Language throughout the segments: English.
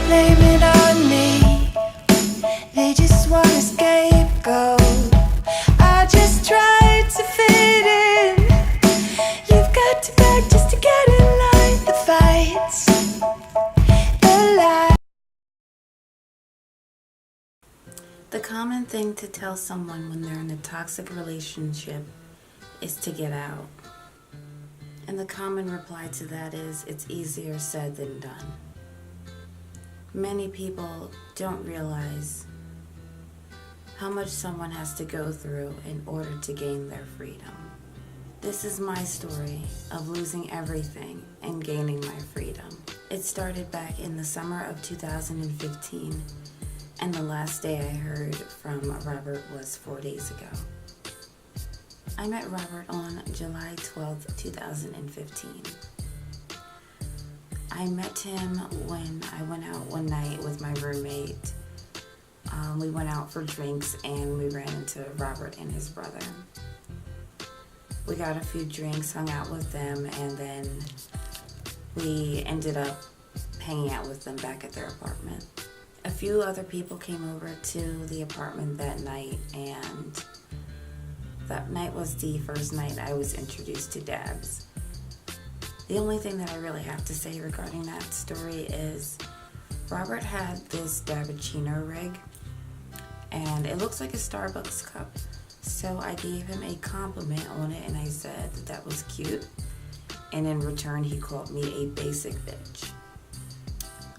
Blame it on me, they just want a scapegoat. I just tried to fit in. You've got to beg just to get in line. The fights, the lies. The common thing to tell someone when they're in a toxic relationship is to get out. And the common reply to that is, it's easier said than done. Many people don't realize how much someone has to go through in order to gain their freedom. This is my story of losing everything and gaining my freedom. It started back in the summer of 2015, and the last day I heard from Robert was 4 days ago. I met Robert on July 12th, 2015. I met him when I went out one night with my roommate. We went out for drinks and we ran into Robert and his brother. We got a few drinks, hung out with them, and then we ended up hanging out with them back at their apartment. A few other people came over to the apartment that night, and that night was the first night I was introduced to Dabs. The only thing that I really have to say regarding that story is Robert had this Dabberchino rig, and it looks like a Starbucks cup. So I gave him a compliment on it, and I said that was cute. And in return, he called me a basic bitch.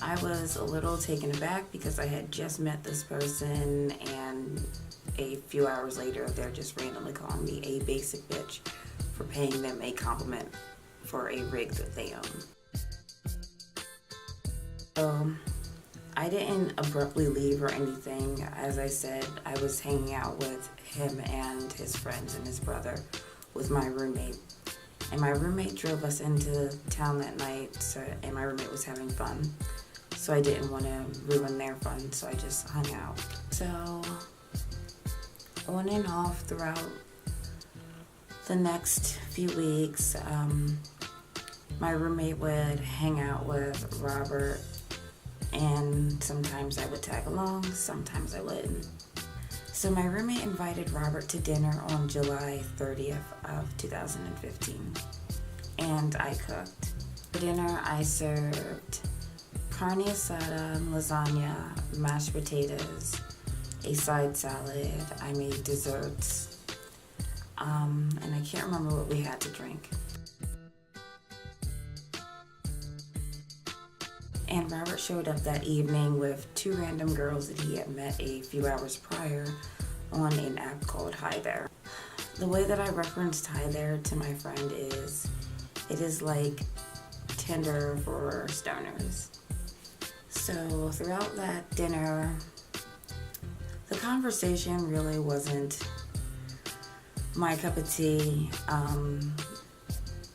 I was a little taken aback because I had just met this person, and a few hours later, they're just randomly calling me a basic bitch for paying them a compliment for a rig that they own. So I didn't abruptly leave or anything. As I said, I was hanging out with him and his friends and his brother with my roommate. And my roommate drove us into town that night, and my roommate was having fun. So I didn't want to ruin their fun, so I just hung out. So on and off throughout the next few weeks, my roommate would hang out with Robert, and sometimes I would tag along, sometimes I wouldn't. So my roommate invited Robert to dinner on July 30th of 2015, and I cooked. For dinner, I served carne asada, lasagna, mashed potatoes, a side salad. I made desserts, and I can't remember what we had to drink. And Robert showed up that evening with two random girls that he had met a few hours prior on an app called Hi There. The way that I referenced Hi There to my friend is, it is like Tinder for stoners. So throughout that dinner, the conversation really wasn't my cup of tea.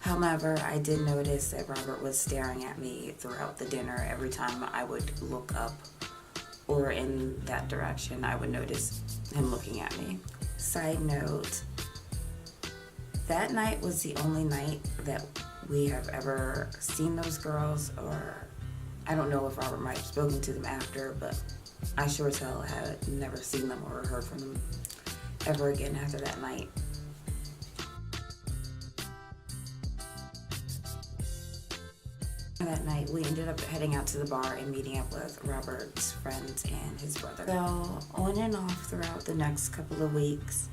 However, I did notice that Robert was staring at me throughout the dinner. Every time I would look up or in that direction, I would notice him looking at me. Side note, that night was the only night that we have ever seen those girls, or I don't know if Robert might have spoken to them after, but I sure as hell had never seen them or heard from them ever again after that night. That night, we ended up heading out to the bar and meeting up with Robert's friends and his brother. So, on and off throughout the next couple of weeks,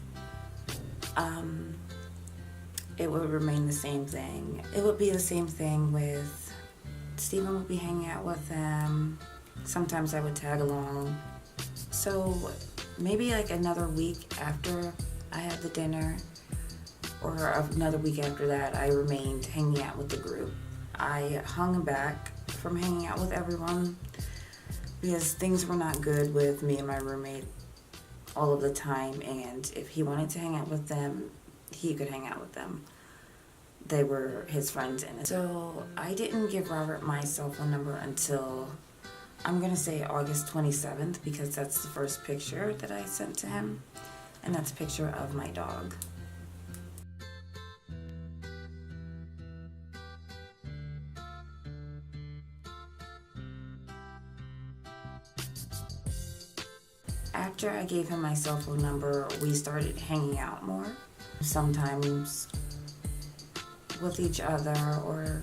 it would remain the same thing. It would be the same thing with Steven would be hanging out with them. Sometimes I would tag along. So, maybe like another week after I had the dinner, or another week after that, I remained hanging out with the group. I hung back from hanging out with everyone because things were not good with me and my roommate all of the time, and if he wanted to hang out with them, he could hang out with them. They were his friends, and so I didn't give Robert my cell phone number until I'm going to say August 27th because that's the first picture that I sent to him. And that's a picture of my dog. After I gave him my cell phone number, we started hanging out more. Sometimes with each other, or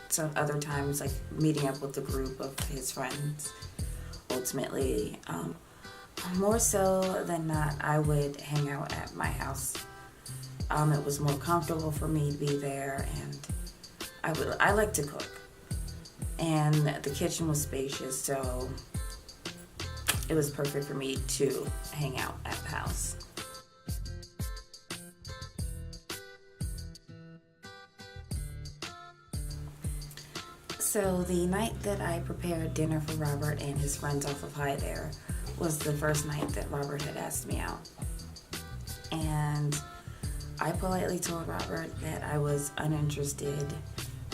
some other times like meeting up with a group of his friends. Ultimately, more so than not, I would hang out at my house. It was more comfortable for me to be there, and I like to cook. And the kitchen was spacious, so it was perfect for me to hang out at the house. So the night that I prepared dinner for Robert and his friends off of High there was the first night that Robert had asked me out. And I politely told Robert that I was uninterested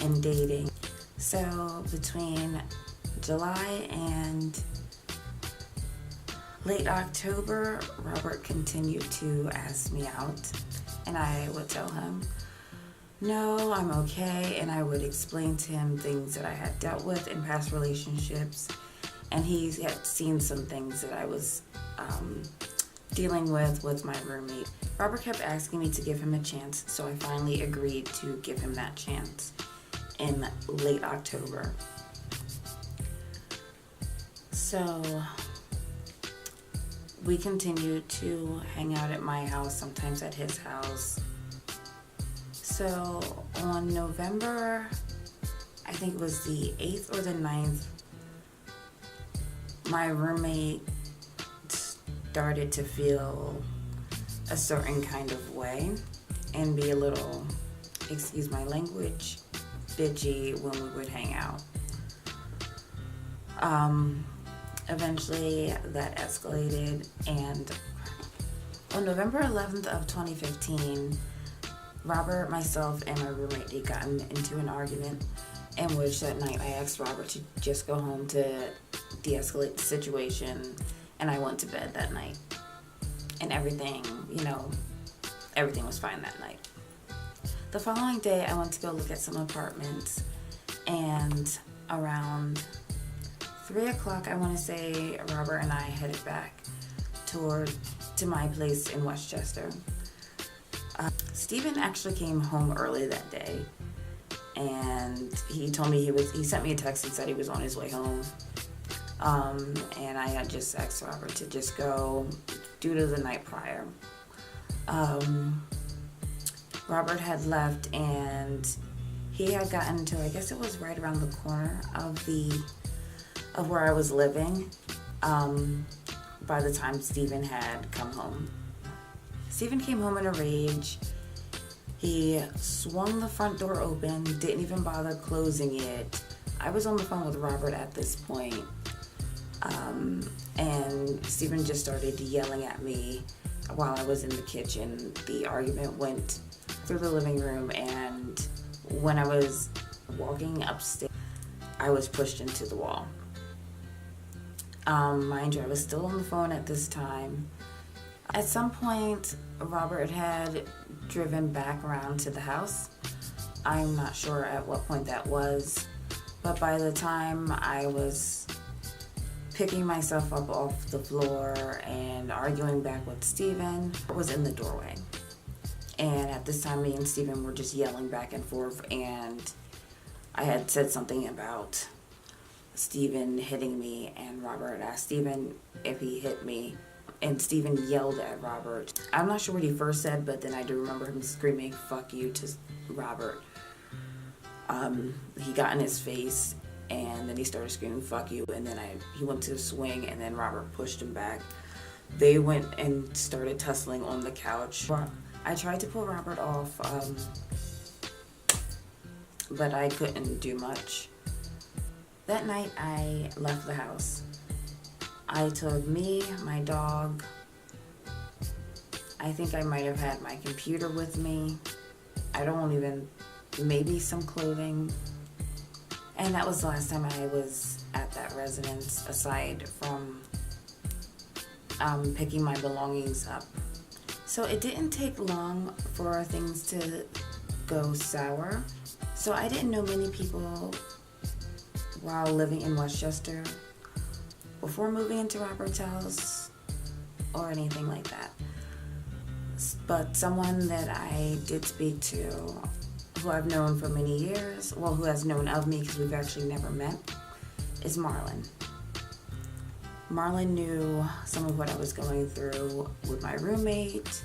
in dating. So between July and late October, Robert continued to ask me out, and I would tell him, no, I'm okay, and I would explain to him things that I had dealt with in past relationships, and he had seen some things that I was dealing with my roommate. Robert kept asking me to give him a chance, so I finally agreed to give him that chance in late October. So we continued to hang out at my house, sometimes at his house. So on November, I think it was the 8th or the 9th, my roommate started to feel a certain kind of way and be a little, excuse my language, bitchy when we would hang out. Eventually that escalated, and on November 11th of 2015, Robert, myself, and my roommate had gotten into an argument in which that night I asked Robert to just go home to de-escalate the situation, and I went to bed that night. And everything was fine that night. The following day, I went to go look at some apartments, and around 3 o'clock, I want to say, Robert and I headed back to my place in Westchester. Steven actually came home early that day, and he told me he sent me a text and said he was on his way home. And I had just asked Robert to just go due to the night prior. Robert had left, and he had gotten to, I guess it was right around the corner of where I was living, by the time Steven had come home. Steven came home in a rage. He swung the front door open, didn't even bother closing it. I was on the phone with Robert at this point, and Steven just started yelling at me while I was in the kitchen. The argument went through the living room, and when I was walking upstairs, I was pushed into the wall. Mind you, I was still on the phone at this time. At some point, Robert had driven back around to the house. I'm not sure at what point that was, but by the time I was picking myself up off the floor and arguing back with Steven, I was in the doorway. And at this time, me and Steven were just yelling back and forth, and I had said something about Steven hitting me, and Robert asked Steven if he hit me, and Steven yelled at Robert. I'm not sure what he first said, but then I do remember him screaming, "Fuck you," to Robert. He got in his face, and then he started screaming, "Fuck you," and then he went to swing, and then Robert pushed him back. They went and started tussling on the couch. I tried to pull Robert off, but I couldn't do much. That night, I left the house. I took me, my dog. I think I might have had my computer with me. Maybe some clothing. And that was the last time I was at that residence aside from picking my belongings up. So it didn't take long for things to go sour. So I didn't know many people while living in Westchester before moving into Robert's house or anything like that. But someone that I did speak to, who I've known for many years, well, who has known of me because we've actually never met, is Marlon. Marlon knew some of what I was going through with my roommate,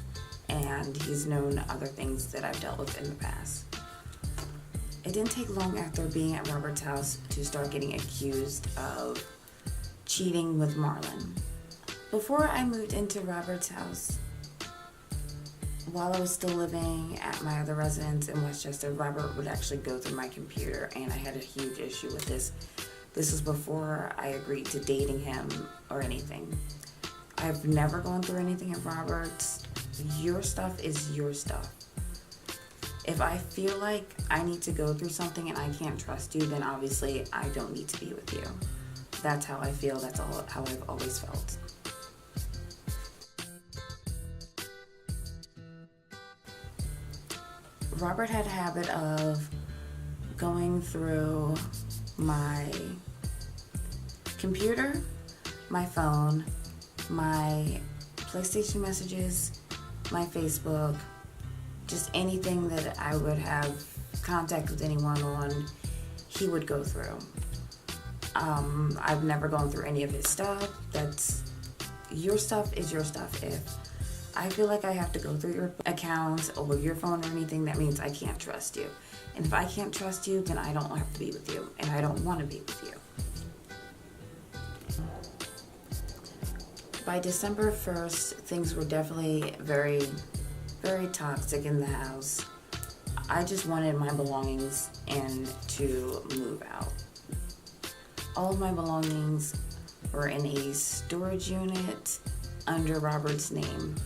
and he's known other things that I've dealt with in the past. It didn't take long after being at Robert's house to start getting accused of cheating with Marlon. Before I moved into Robert's house, while I was still living at my other residence in Westchester, Robert would actually go through my computer, and I had a huge issue with this. This was before I agreed to dating him or anything. I've never gone through anything at Robert's. Your stuff is your stuff. If I feel like I need to go through something and I can't trust you, then obviously I don't need to be with you. That's how I feel. That's how I've always felt. Robert had a habit of going through my computer, my phone, my PlayStation messages, my Facebook, just anything that I would have contact with anyone on, he would go through. I've never gone through any of his stuff. That's your stuff is your stuff. If I feel like I have to go through your account or your phone or anything, that means I can't trust you. And if I can't trust you, then I don't have to be with you, and I don't want to be with you. By December 1st, things were definitely very, very toxic in the house. I just wanted my belongings and to move out. All of my belongings were in a storage unit under Robert's name.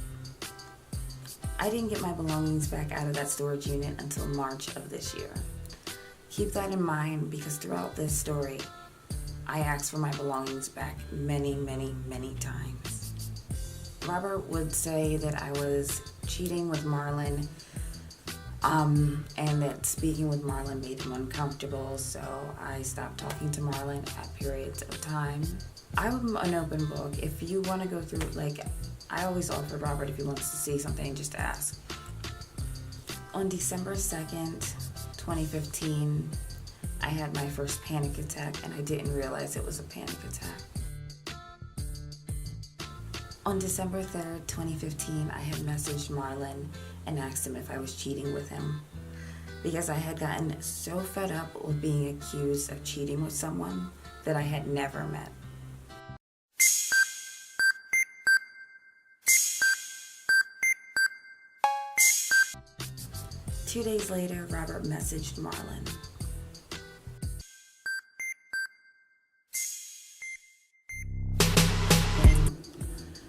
I didn't get my belongings back out of that storage unit until March of this year. Keep that in mind, because throughout this story, I asked for my belongings back many, many, many times. Robert would say that I was cheating with Marlon, and that speaking with Marlon made him uncomfortable, so I stopped talking to Marlon at periods of time. I'm an open book. If you want to go through, I always offer Robert, if he wants to see something, just to ask. On December 2nd, 2015, I had my first panic attack, and I didn't realize it was a panic attack. On December 3rd, 2015, I had messaged Marlon and asked him if I was cheating with him, because I had gotten so fed up with being accused of cheating with someone that I had never met. Two days later, Robert messaged Marlon.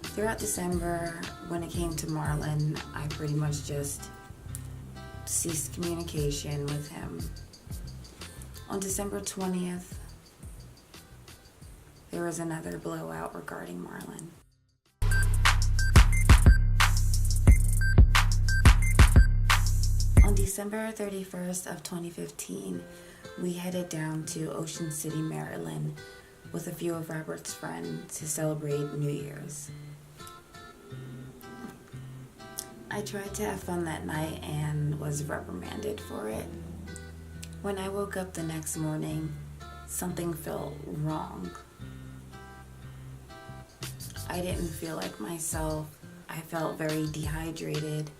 Throughout December, when it came to Marlon, I pretty much just ceased communication with him. On December 20th, there was another blowout regarding Marlon. On December 31st of 2015, we headed down to Ocean City, Maryland, with a few of Robert's friends to celebrate New Year's. I tried to have fun that night and was reprimanded for it. When I woke up the next morning, something felt wrong. I didn't feel like myself. I felt very dehydrated.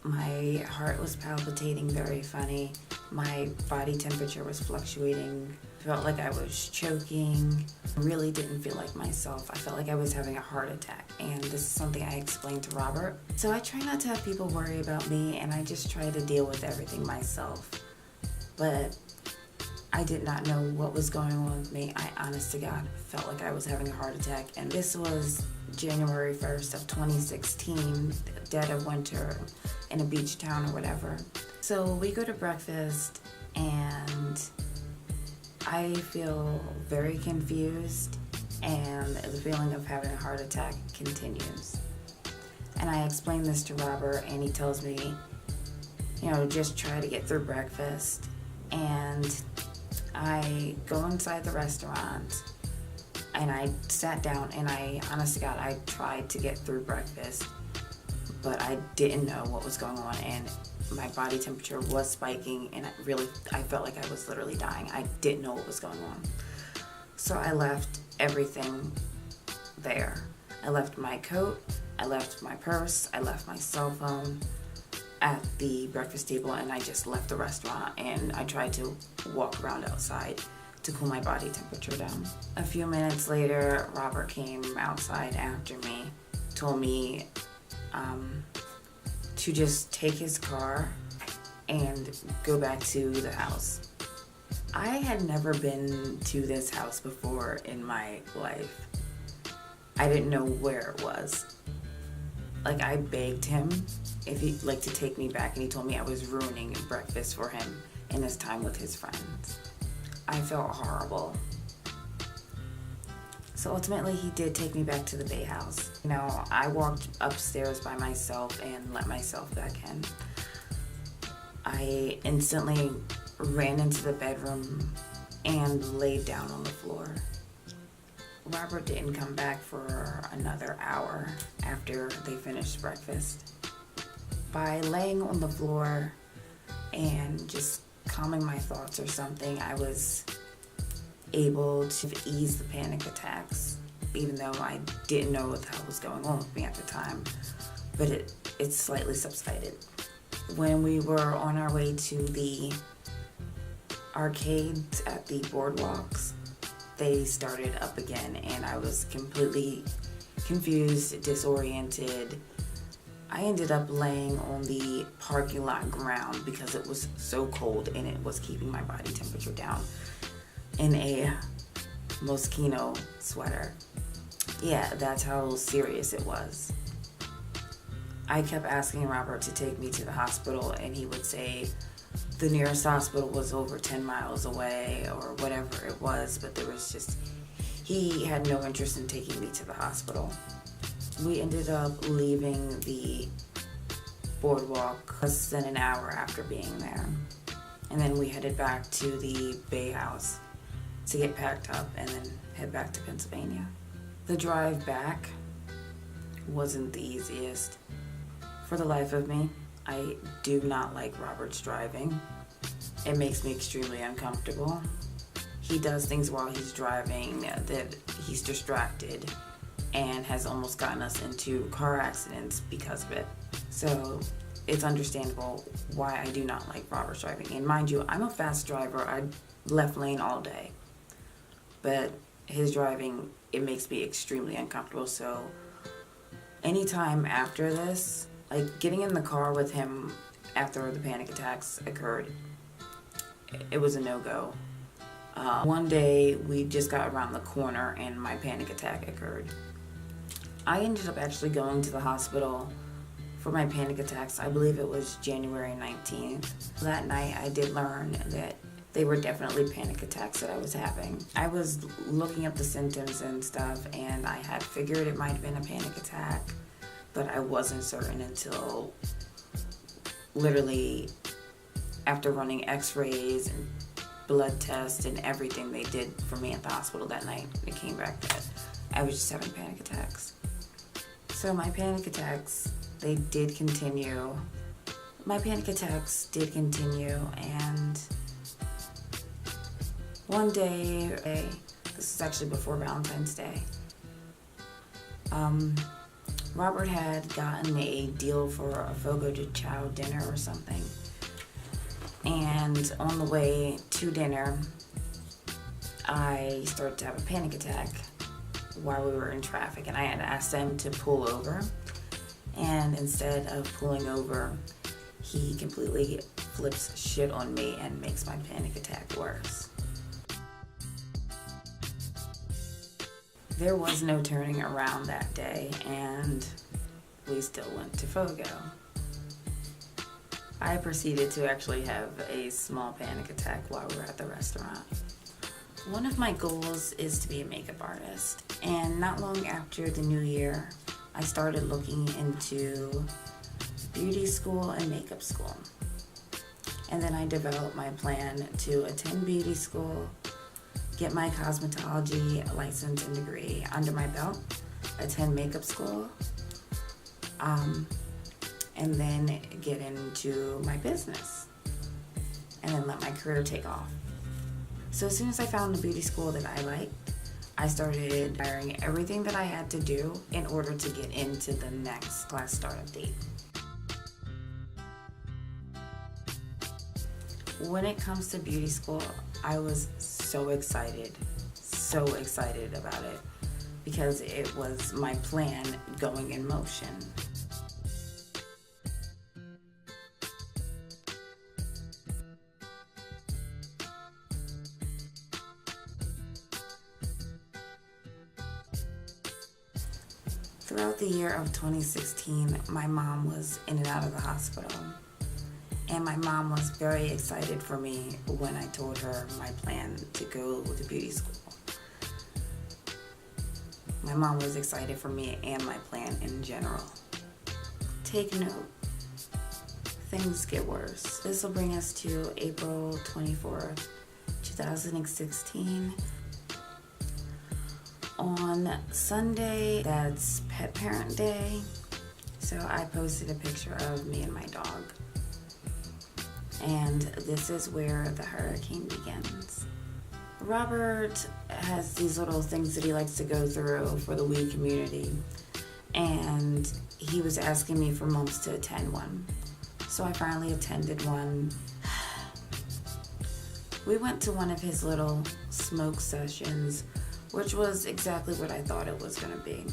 My heart was palpitating very funny. My body temperature was fluctuating. I felt like I was choking. I really didn't feel like myself. I felt like I was having a heart attack, and this is something I explained to Robert. So I try not to have people worry about me, and I just try to deal with everything myself. But I did not know what was going on with me. I, honest to God, felt like I was having a heart attack. And this was January 1st of 2016, dead of winter, in a beach town or whatever. So we go to breakfast, and I feel very confused, and the feeling of having a heart attack continues. And I explain this to Robert, and he tells me, just try to get through breakfast. And I go inside the restaurant, and I sat down, and honest to God, I tried to get through breakfast, but I didn't know what was going on, and my body temperature was spiking, and I felt like I was literally dying. I didn't know what was going on. So I left everything there. I left my coat, I left my purse, I left my cell phone at the breakfast table, and I just left the restaurant, and I tried to walk around outside to cool my body temperature down. A few minutes later, Robert came outside after me, told me to just take his car and go back to the house. I had never been to this house before in my life. I didn't know where it was. I begged him if he'd like to take me back, and he told me I was ruining breakfast for him and his time with his friends. I felt horrible. So ultimately, he did take me back to the Bay House. I walked upstairs by myself and let myself back in. I instantly ran into the bedroom and laid down on the floor. Robert didn't come back for another hour after they finished breakfast. By laying on the floor and just calming my thoughts or something, I was able to ease the panic attacks, even though I didn't know what the hell was going on with me at the time, but it slightly subsided. When we were on our way to the arcades at the boardwalks, they started up again, and I was completely confused, disoriented. I ended up laying on the parking lot ground because it was so cold, and it was keeping my body temperature down in a Moschino sweater. Yeah, that's how serious it was. I kept asking Robert to take me to the hospital, and he would say the nearest hospital was over 10 miles away or whatever it was, but he had no interest in taking me to the hospital. We ended up leaving the boardwalk less than an hour after being there, and then we headed back to the Bay House to get packed up and then head back to Pennsylvania. The drive back wasn't the easiest. For the life of me, I do not like Robert's driving. It makes me extremely uncomfortable. He does things while he's driving that he's distracted, and has almost gotten us into car accidents because of it. So it's understandable why I do not like Robert's driving. And mind you, I'm a fast driver. I left lane all day. But his driving, it makes me extremely uncomfortable. So anytime after this, getting in the car with him after the panic attacks occurred, it was a no-go. One day, we just got around the corner and my panic attack occurred. I ended up actually going to the hospital for my panic attacks. I believe it was January 19th. That night, I did learn that they were definitely panic attacks that I was having. I was looking up the symptoms and stuff, and I had figured it might have been a panic attack, but I wasn't certain until literally after running x-rays and blood tests and everything they did for me at the hospital that night. It came back that I was just having panic attacks. So my panic attacks, they did continue. And one day, this is actually before Valentine's Day, Robert had gotten a deal for a Fogo de Chao dinner or something. And on the way to dinner, I started to have a panic attack while we were in traffic, and I had asked them to pull over. And instead of pulling over, he completely flips shit on me and makes my panic attack worse. There was no turning around that day, and we still went to Fogo. I proceeded to actually have a small panic attack while we were at the restaurant. One of my goals is to be a makeup artist, and not long after the new year, I started looking into beauty school and makeup school. And then I developed my plan to attend beauty school, get my cosmetology license and degree under my belt, attend makeup school, and then get into my business, and then let my career take off. So as soon as I found a beauty school that I liked, I started hiring everything that I had to do in order to get into the next class startup date. When it comes to beauty school, I was so excited about it, because it was my plan going in motion. Throughout the year of 2016, my mom was in and out of the hospital. And my mom was very excited for me when I told her my plan to go to beauty school. My mom was excited for me and my plan in general. Take note, things get worse. This will bring us to April 24th, 2016. On Sunday, that's Pet Parent Day, so I posted a picture of me and my dog. And this is where the hurricane begins. Robert has these little things that he likes to go through for the weed community, and he was asking me for months to attend one. So I finally attended one. We went to one of his little smoke sessions, which was exactly what I thought it was going to be,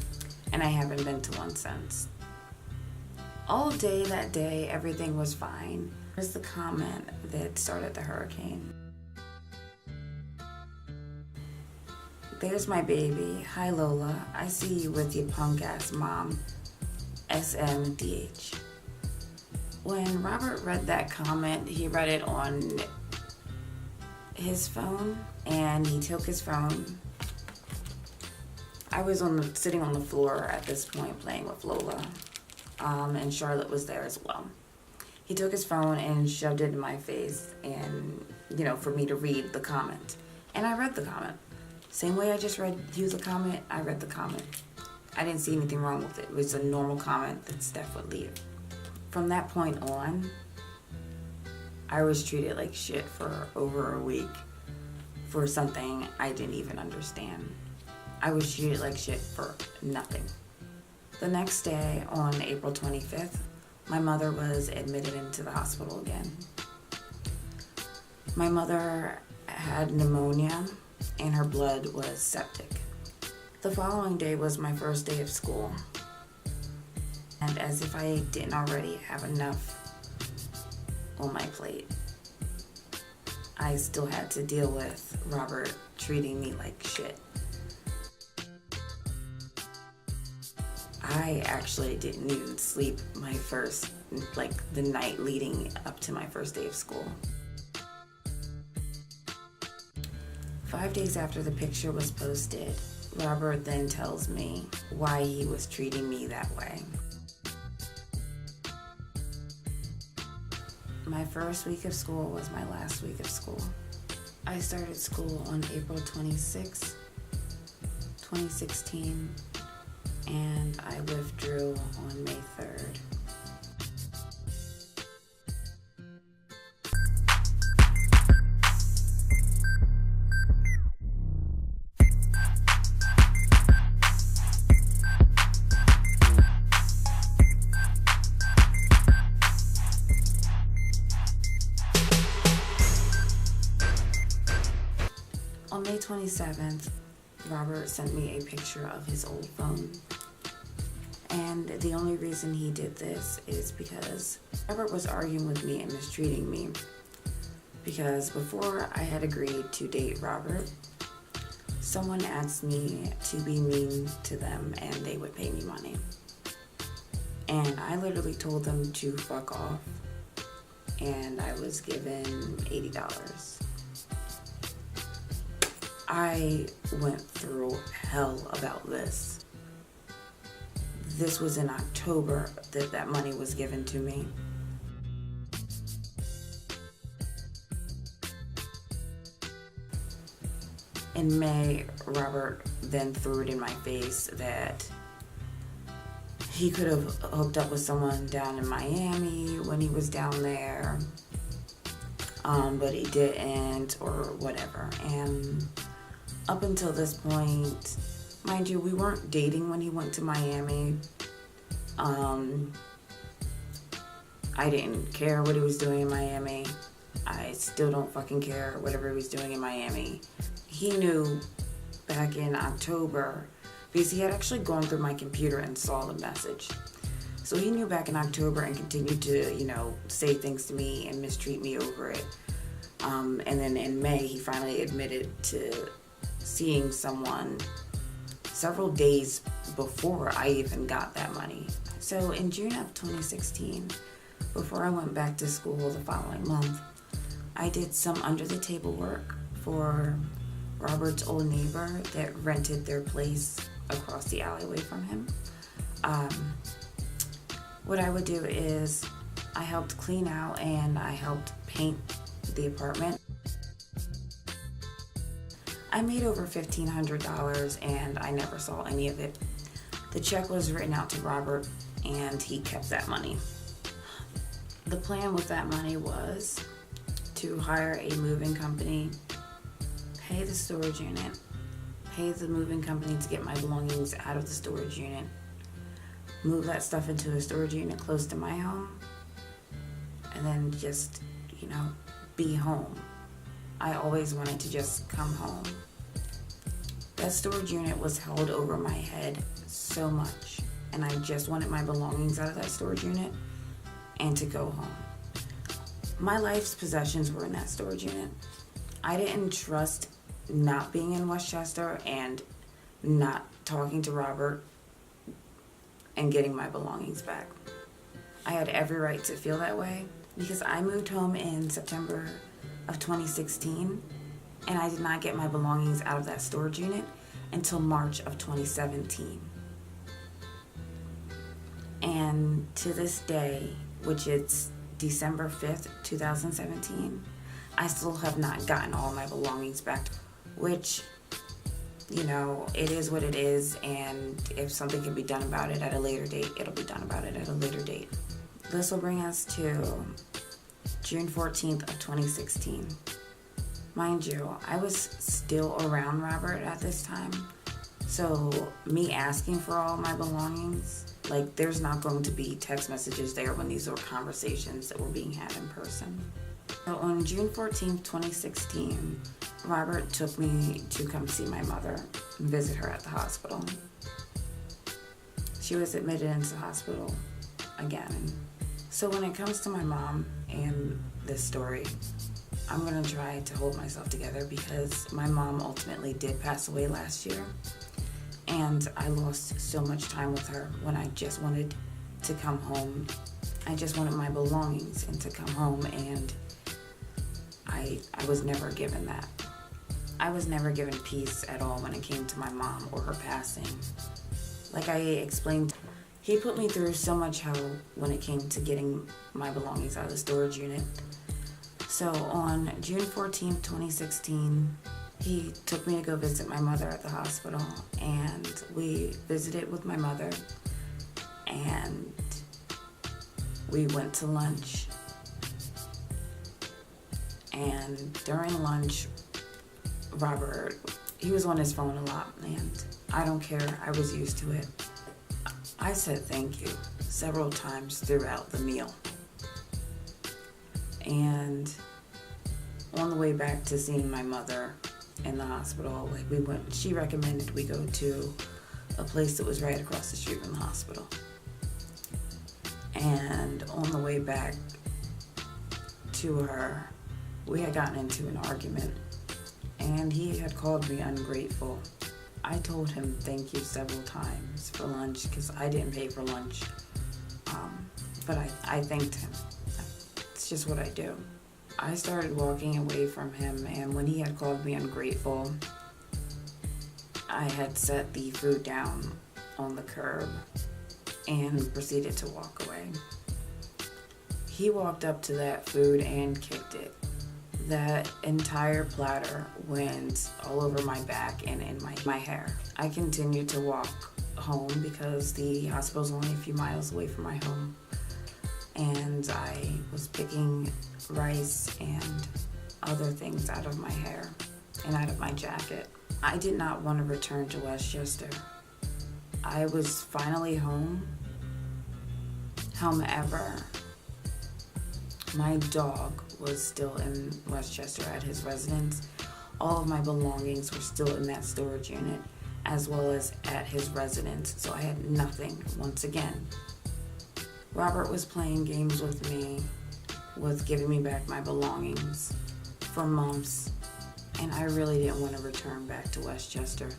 and I haven't been to one since. All day that day, everything was fine. Here's the comment that started the hurricane. There's my baby. Hi Lola, I see you with your punk ass mom, SMDH. When Robert read that comment, he read it on his phone, and he took his phone. I was sitting on the floor at this point playing with Lola, and Charlotte was there as well. He took his phone and shoved it in my face, and for me to read the comment. And I read the comment. Same way I just read you the comment, I read the comment. I didn't see anything wrong with it. It was a normal comment that Steph would leave. From that point on, I was treated like shit for over a week for something I didn't even understand. I was treated like shit for nothing. The next day, on April 25th, my mother was admitted into the hospital again. My mother had pneumonia and her blood was septic. The following day was my first day of school. And as if I didn't already have enough on my plate, I still had to deal with Robert treating me like shit. I actually didn't even sleep the night leading up to my first day of school. 5 days after the picture was posted, Robert then tells me why he was treating me that way. My first week of school was my last week of school. I started school on April 26, 2016, and I withdrew on May 3rd. On May 27th, Robert sent me a picture of his old phone. And the only reason he did this is because Robert was arguing with me and mistreating me. Because before I had agreed to date Robert, someone asked me to be mean to them and they would pay me money. And I literally told them to fuck off, and I was given $80. I went through hell about this. This was in October that money was given to me. In May, Robert then threw it in my face that he could have hooked up with someone down in Miami when he was down there, but he didn't, or whatever. And up until this point, mind you, we weren't dating when he went to Miami. I didn't care what he was doing in Miami. I still don't fucking care whatever he was doing in Miami. He knew back in October, because he had actually gone through my computer and saw the message. So he knew back in October and continued to, say things to me and mistreat me over it. And then in May, he finally admitted to seeing someone several days before I even got that money. So in June of 2016, before I went back to school the following month, I did some under-the-table work for Robert's old neighbor that rented their place across the alleyway from him. What I would do is I helped clean out and I helped paint the apartment. I made over $1,500 and I never saw any of it. The check was written out to Robert and he kept that money. The plan with that money was to hire a moving company, pay the storage unit, pay the moving company to get my belongings out of the storage unit, move that stuff into a storage unit close to my home, and then just, be home. I always wanted to just come home. That storage unit was held over my head so much, and I just wanted my belongings out of that storage unit and to go home. My life's possessions were in that storage unit. I didn't trust not being in Westchester and not talking to Robert and getting my belongings back. I had every right to feel that way because I moved home in September of 2016 and I did not get my belongings out of that storage unit until March of 2017. And to this day, which is December 5th, 2017, I still have not gotten all my belongings back, which, it is what it is, and if something can be done about it at a later date, it'll be done about it at a later date. This will bring us to June 14th of 2016. Mind you, I was still around Robert at this time, so me asking for all my belongings, there's not going to be text messages there when these were conversations that were being had in person. So on June 14th, 2016, Robert took me to come see my mother and visit her at the hospital. She was admitted into the hospital again. So when it comes to my mom and this story, I'm going to try to hold myself together because my mom ultimately did pass away last year. And I lost so much time with her when I just wanted to come home. I just wanted my belongings and to come home, and I was never given that. I was never given peace at all when it came to my mom or her passing. Like I explained, he put me through so much hell when it came to getting my belongings out of the storage unit. So on June 14th, 2016, he took me to go visit my mother at the hospital, and we visited with my mother, and we went to lunch. And during lunch, Robert, he was on his phone a lot, and I don't care, I was used to it. I said thank you several times throughout the meal. And on the way back to seeing my mother in the hospital, she recommended we go to a place that was right across the street from the hospital. And on the way back to her, we had gotten into an argument, and he had called me ungrateful. I told him thank you several times for lunch because I didn't pay for lunch, but I thanked him. It's just what I do. I started walking away from him, and when he had called me ungrateful, I had set the food down on the curb and proceeded to walk away. He walked up to that food and kicked it. That entire platter went all over my back and in my hair. I continued to walk home because the hospital's only a few miles away from my home. And I was picking rice and other things out of my hair and out of my jacket. I did not want to return to Westchester. I was finally home. However, my dog was still in Westchester at his residence. All of my belongings were still in that storage unit, as well as at his residence, so I had nothing once again. Robert was playing games with me, with giving me back my belongings for months, and I really didn't want to return back to Westchester.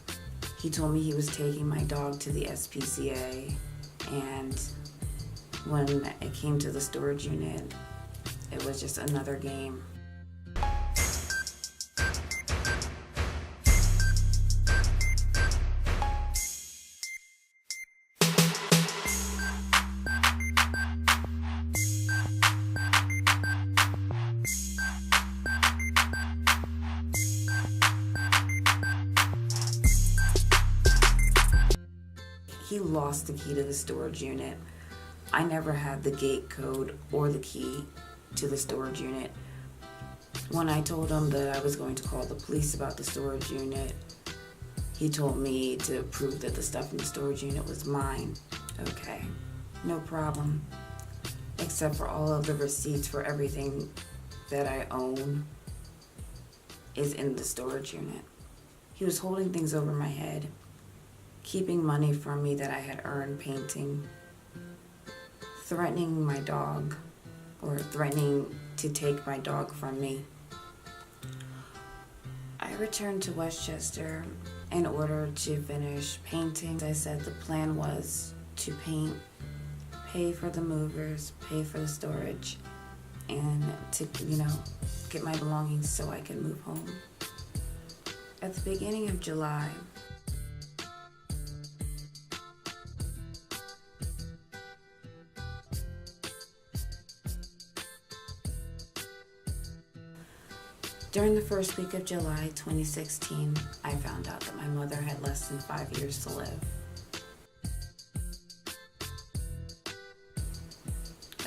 He told me he was taking my dog to the SPCA, and when it came to the storage unit, it was just another game. He lost the key to the storage unit. I never had the gate code or the key to the storage unit. When I told him that I was going to call the police about the storage unit, he told me to prove that the stuff in the storage unit was mine. Okay, no problem. Except for all of the receipts for everything that I own is in the storage unit. He was holding things over my head, keeping money from me that I had earned painting, threatening my dog, or threatening to take my dog from me. I returned to Westchester in order to finish painting. As I said, the plan was to paint, pay for the movers, pay for the storage, and to, get my belongings so I could move home. At the beginning of July, during the first week of July 2016, I found out that my mother had less than 5 years to live.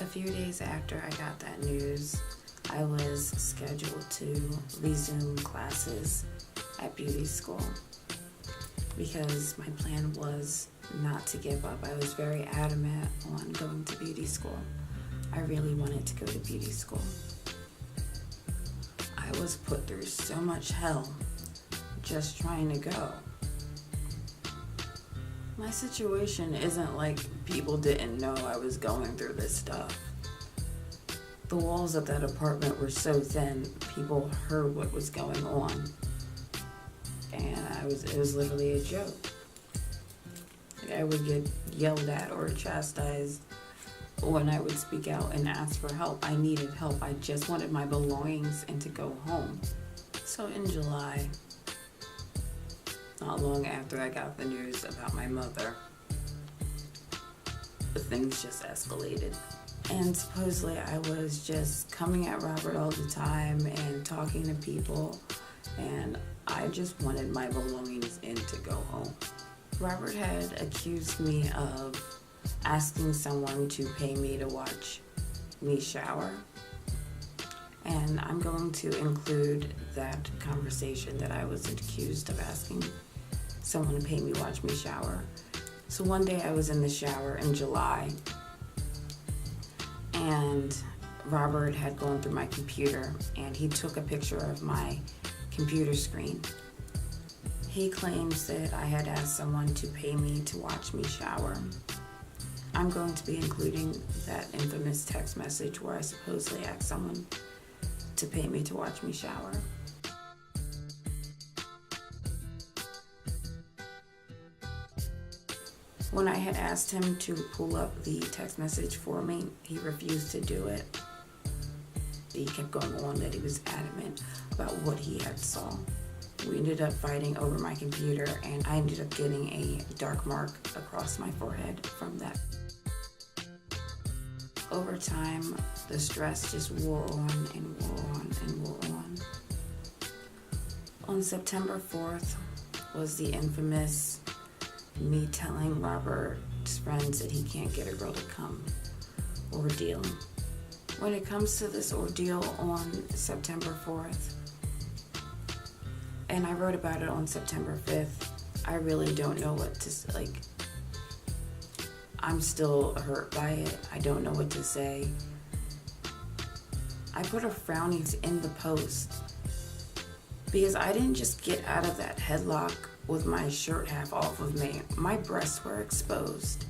A few days after I got that news, I was scheduled to resume classes at beauty school because my plan was not to give up. I was very adamant on going to beauty school. I really wanted to go to beauty school. I was put through so much hell just trying to go. My situation isn't like people didn't know I was going through this stuff. The walls of that apartment were so thin, people heard what was going on. And it was literally a joke. Like, I would get yelled at or chastised when I would speak out and ask for help. I needed help. I just wanted my belongings and to go home. So in July, not long after I got the news about my mother, things just escalated. And supposedly I was just coming at Robert all the time and talking to people, and I just wanted my belongings in to go home. Robert had accused me of asking someone to pay me to watch me shower. And I'm going to include that conversation that I was accused of asking someone to pay me watch me shower. So one day I was in the shower in July, and Robert had gone through my computer and he took a picture of my computer screen. He claims that I had asked someone to pay me to watch me shower. I'm going to be including that infamous text message where I supposedly asked someone to pay me to watch me shower. When I had asked him to pull up the text message for me, he refused to do it. He kept going on that he was adamant about what he had saw. We ended up fighting over my computer, and I ended up getting a dark mark across my forehead from that. Over time, the stress just wore on and wore on and wore on. On September 4th was the infamous me telling Robert's friends that he can't get a girl to come ordeal. When it comes to this ordeal on September 4th, and I wrote about it on September 5th, I really don't know what to, like, I'm still hurt by it. I don't know what to say. I put a frowny in the post because I didn't just get out of that headlock with my shirt half off of me. My breasts were exposed.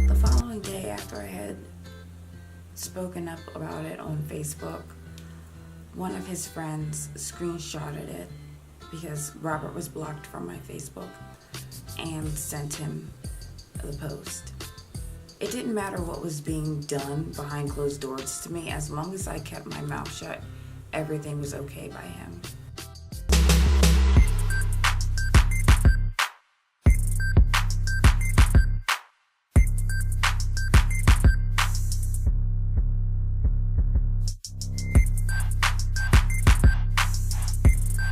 The following day, after I had spoken up about it on Facebook, one of his friends screenshotted it because Robert was blocked from my Facebook and sent him the post. It didn't matter what was being done behind closed doors to me. As long as I kept my mouth shut, everything was okay by him.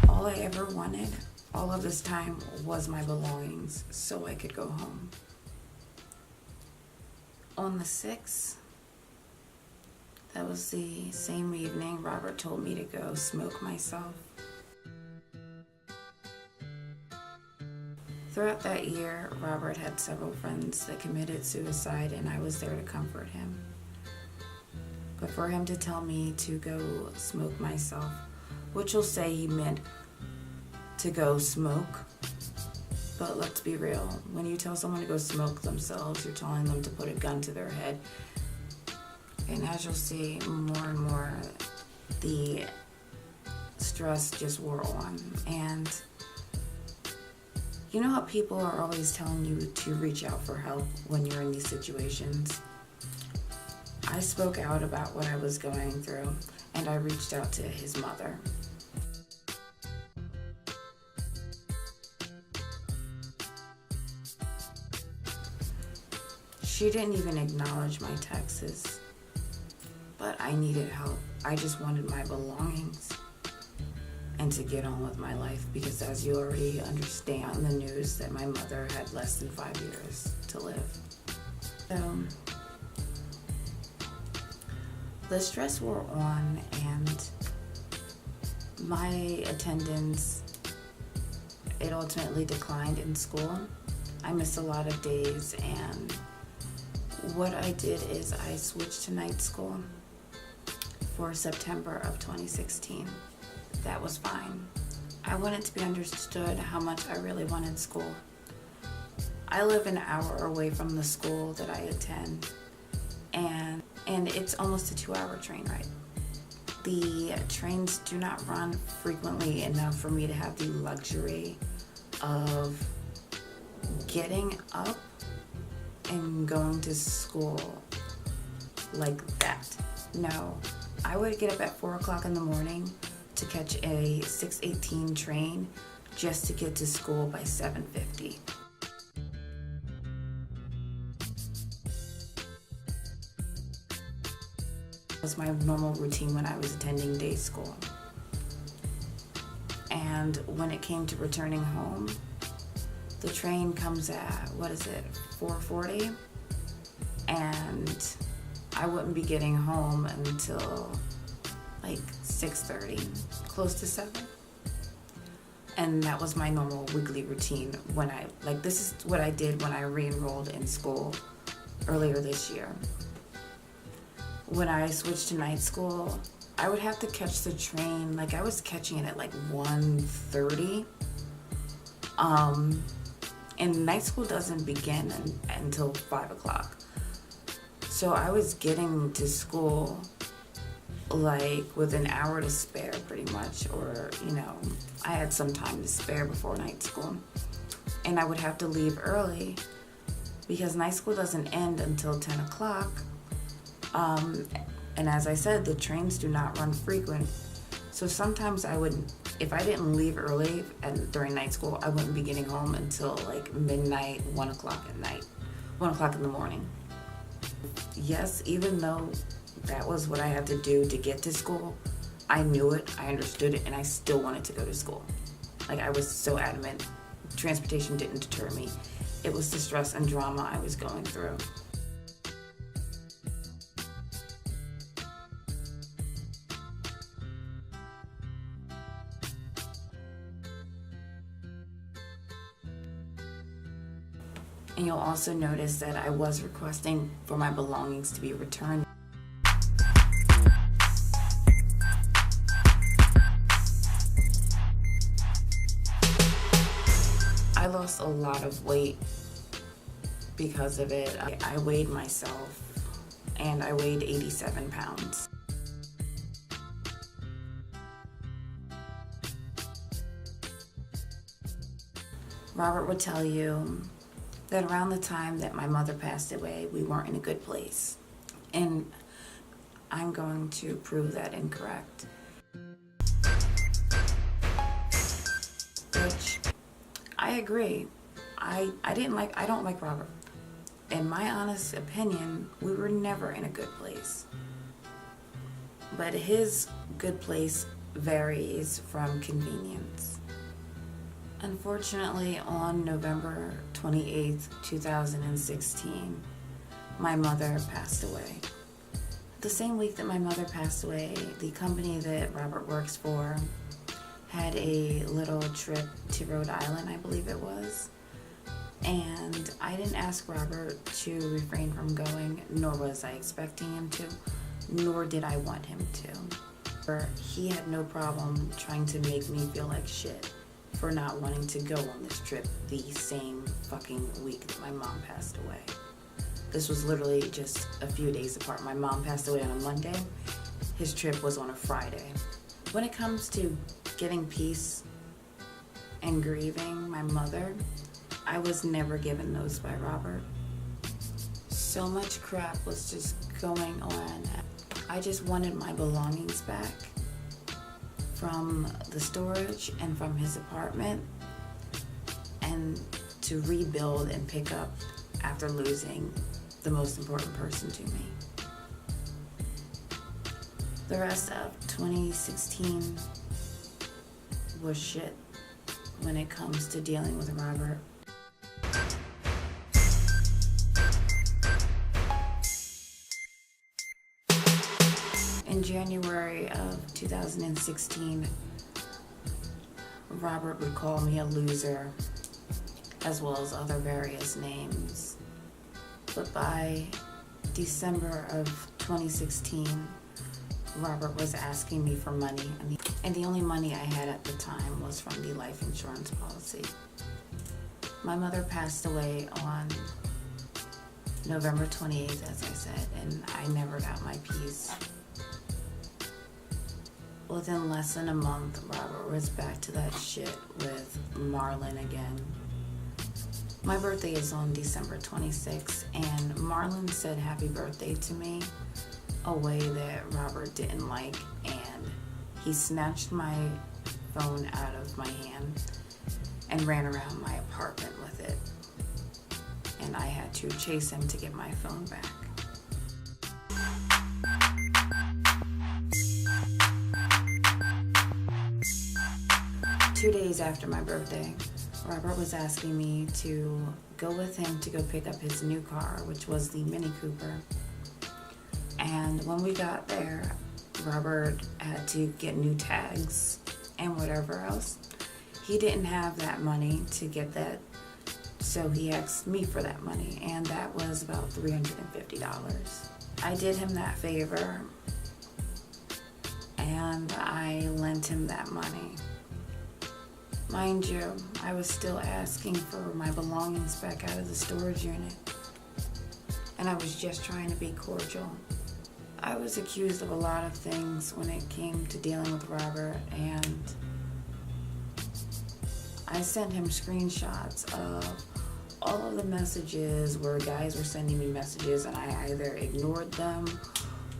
All I ever wanted all of this time was my belongings so I could go home. On the 6th, that was the same evening, Robert told me to go smoke myself. Throughout that year, Robert had several friends that committed suicide, and I was there to comfort him. But for him to tell me to go smoke myself, which will say he meant to go smoke, but let's be real, when you tell someone to go smoke themselves, you're telling them to put a gun to their head. And as you'll see, more and more, the stress just wore on. And you know how people are always telling you to reach out for help when you're in these situations? I spoke out about what I was going through, and I reached out to his mother. She didn't even acknowledge my texts, but I needed help. I just wanted my belongings and to get on with my life because, as you already understand the news, that my mother had less than 5 years to live. So the stress wore on, and my attendance, it ultimately declined in school. I missed a lot of days, and what I did is I switched to night school for September of 2016. That was fine. I wanted to be understood how much I really wanted school. I live an hour away from the school that I attend, and it's almost a 2-hour train ride. The trains do not run frequently enough for me to have the luxury of getting up and going to school like that. No, I would get up at 4 o'clock in the morning to catch a 6:18 train just to get to school by 7:50. That was my normal routine when I was attending day school. And when it came to returning home, the train comes at, 4:40? And I wouldn't be getting home until like 6:30, close to 7. And that was my normal weekly routine when this is what I did when I re-enrolled in school earlier this year. When I switched to night school, I would have to catch the train, I was catching it at 1:30. And night school doesn't begin until 5 o'clock. So I was getting to school with an hour to spare pretty much, or I had some time to spare before night school. And I would have to leave early because night school doesn't end until 10 o'clock. And as I said, the trains do not run frequent. So sometimes if I didn't leave early during night school, I wouldn't be getting home until like midnight, 1 o'clock at night, 1 o'clock in the morning. Yes, even though that was what I had to do to get to school, I knew it, I understood it, and I still wanted to go to school. Like, I was so adamant. Transportation didn't deter me. It was the stress and drama I was going through. And you'll also notice that I was requesting for my belongings to be returned. I lost a lot of weight because of it. I weighed myself, and I weighed 87 pounds. Robert would tell you that around the time that my mother passed away, we weren't in a good place. And I'm going to prove that incorrect. Which, I agree. I don't like Robert. In my honest opinion, we were never in a good place. But his good place varies from convenience. Unfortunately, on November 28th, 2016, my mother passed away. The same week that my mother passed away, the company that Robert works for had a little trip to Rhode Island, I believe it was. And I didn't ask Robert to refrain from going, nor was I expecting him to, nor did I want him to. He had no problem trying to make me feel like shit for not wanting to go on this trip the same fucking week that my mom passed away. This was literally just a few days apart. My mom passed away on a Monday. His trip was on a Friday. When it comes to getting peace and grieving my mother, I was never given those by Robert. So much crap was just going on. I just wanted my belongings back from the storage and from his apartment, and to rebuild and pick up after losing the most important person to me. The rest of 2016 was shit when it comes to dealing with Robert. In January of 2016, Robert would call me a loser, as well as other various names. But by December of 2016, Robert was asking me for money, and the only money I had at the time was from the life insurance policy. My mother passed away on November 28th, as I said, and I never got my peace. Within less than a month, Robert was back to that shit with Marlon again. My birthday is on December 26th, and Marlon said happy birthday to me a way that Robert didn't like, and he snatched my phone out of my hand and ran around my apartment with it. And I had to chase him to get my phone back. Two days after my birthday, Robert was asking me to go with him to go pick up his new car, which was the Mini Cooper. And when we got there, Robert had to get new tags and whatever else. He didn't have that money to get that, so he asked me for that money, and that was about $350. I did him that favor, and I lent him that money. Mind you, I was still asking for my belongings back out of the storage unit, and I was just trying to be cordial. I was accused of a lot of things when it came to dealing with Robert, and I sent him screenshots of all of the messages where guys were sending me messages and I either ignored them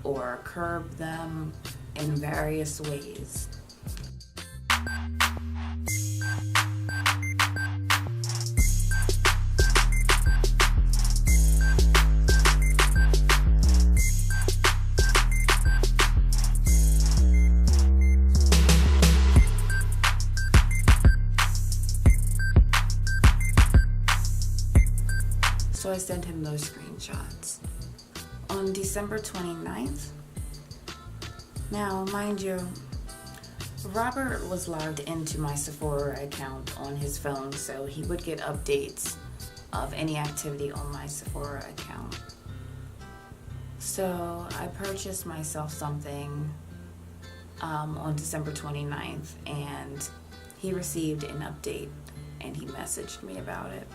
or curbed them in various ways. So I sent him those screenshots. On December 29th, now mind you, Robert was logged into my Sephora account on his phone, so he would get updates of any activity on my Sephora account. So I purchased myself something on December 29th, and he received an update and he messaged me about it.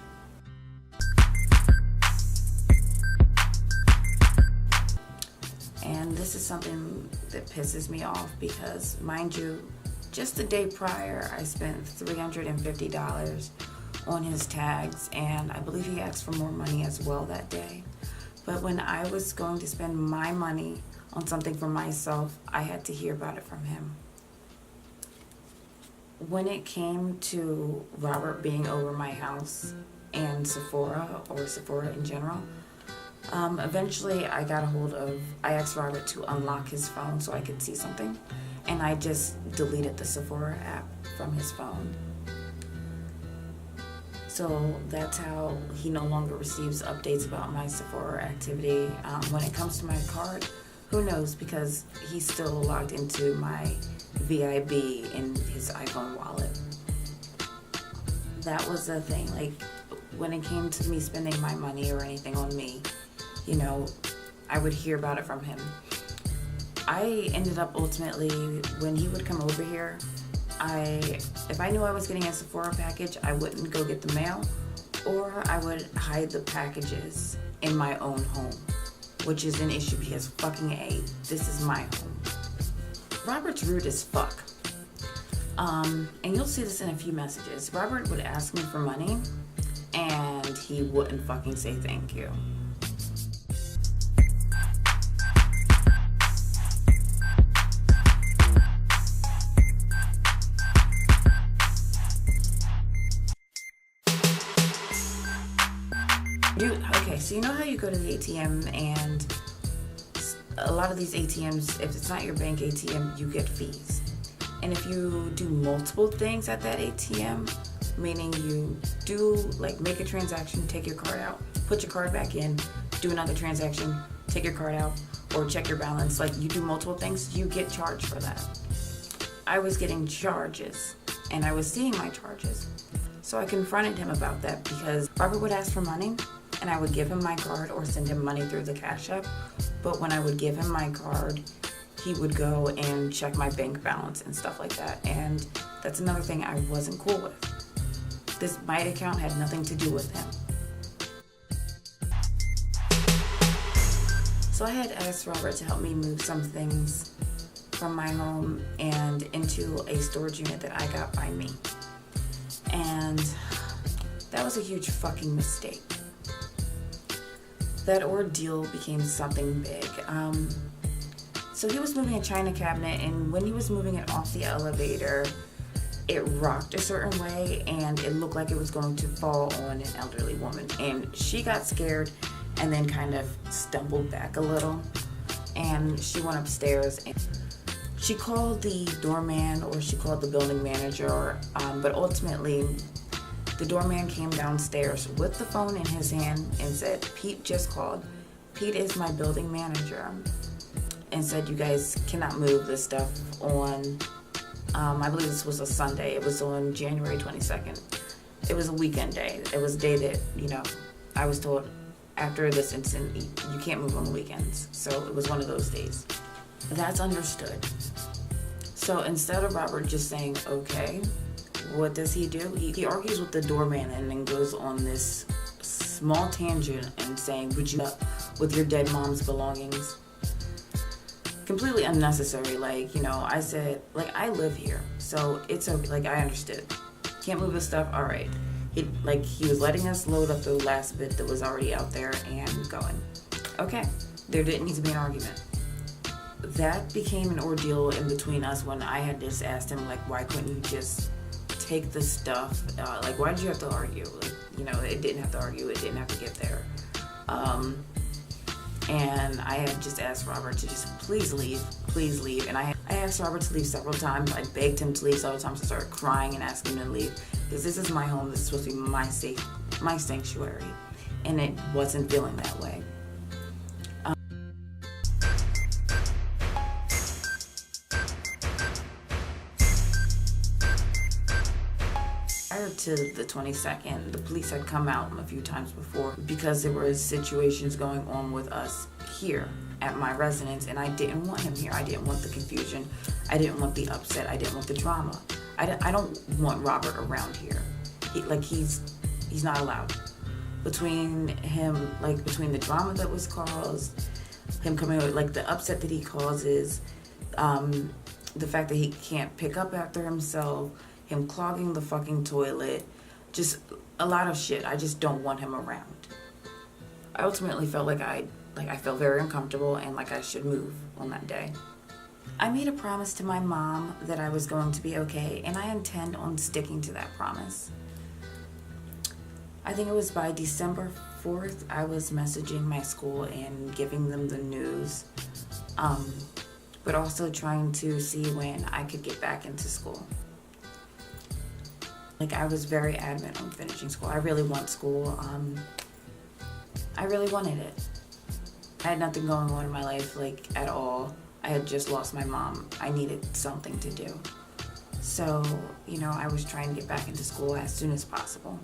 And this is something that pisses me off because, mind you, just the day prior, I spent $350 on his tags, and I believe he asked for more money as well that day. But when I was going to spend my money on something for myself, I had to hear about it from him. When it came to Robert being over my house and Sephora, or Sephora in general, eventually I asked Robert to unlock his phone so I could see something, and I just deleted the Sephora app from his phone. So that's how he no longer receives updates about my Sephora activity. When it comes to my card, who knows, because he's still logged into my VIB in his iPhone wallet. That was the thing, like when it came to me spending my money or anything on me, you know, I would hear about it from him. I ended up ultimately, when he would come over here, if I knew I was getting a Sephora package, I wouldn't go get the mail, or I would hide the packages in my own home, which is an issue because this is my home. Robert's rude as fuck. And you'll see this in a few messages. Robert would ask me for money, and he wouldn't fucking say thank you. Okay, so you know how you go to the ATM, and a lot of these ATMs, if it's not your bank ATM, you get fees. And if you do multiple things at that ATM, meaning you do like make a transaction, take your card out, put your card back in, do another transaction, take your card out, or check your balance, like you do multiple things, you get charged for that. I was getting charges, and I was seeing my charges. So I confronted him about that because Robert would ask for money, and I would give him my card or send him money through the Cash App. But when I would give him my card, he would go and check my bank balance and stuff like that. And that's another thing I wasn't cool with. My account had nothing to do with him. So I had asked Robert to help me move some things from my home and into a storage unit that I got by me. And that was a huge fucking mistake. That ordeal became something big. So he was moving a china cabinet, and when he was moving it off the elevator, it rocked a certain way, and it looked like it was going to fall on an elderly woman. And she got scared and then kind of stumbled back a little, and she went upstairs and she called the doorman, or she called the building manager, but ultimately the doorman came downstairs with the phone in his hand and said, "Pete just called. Pete is my building manager," and said, "You guys cannot move this stuff on," I believe this was a Sunday. It was on January 22nd. It was a weekend day. It was a day that, I was told after this incident, you can't move on the weekends. So it was one of those days. That's understood. So instead of Robert just saying, okay, what does he do? He argues with the doorman and then goes on this small tangent and saying, "Would you up with your dead mom's belongings?" Completely unnecessary. I said, I live here, so it's okay. I understood. Can't move this stuff, all right. He was letting us load up the last bit that was already out there and going. Okay, there didn't need to be an argument. That became an ordeal in between us when I had just asked him, like, why couldn't you just take the stuff? Why did you have to argue? It didn't have to argue. It didn't have to get there. And I had just asked Robert to just please leave. And I asked Robert to leave several times. I begged him to leave several times. I started crying and asking him to leave. Because this is my home. This is supposed to be my sanctuary. And it wasn't feeling that way. Prior to the 22nd, the police had come out a few times before because there were situations going on with us here at my residence, and I didn't want him here. I didn't want the confusion. I didn't want the upset. I didn't want the drama. I don't want Robert around here. He's not allowed. Between the drama that was caused, him coming over, the upset that he causes, the fact that he can't pick up after himself, him clogging the fucking toilet, just a lot of shit. I just don't want him around. I ultimately felt I felt very uncomfortable and like I should move on that day. I made a promise to my mom that I was going to be okay, and I intend on sticking to that promise. I think it was by December 4th, I was messaging my school and giving them the news, but also trying to see when I could get back into school. I was very adamant on finishing school. I really want school. I really wanted it. I had nothing going on in my life, at all. I had just lost my mom. I needed something to do. So, I was trying to get back into school as soon as possible.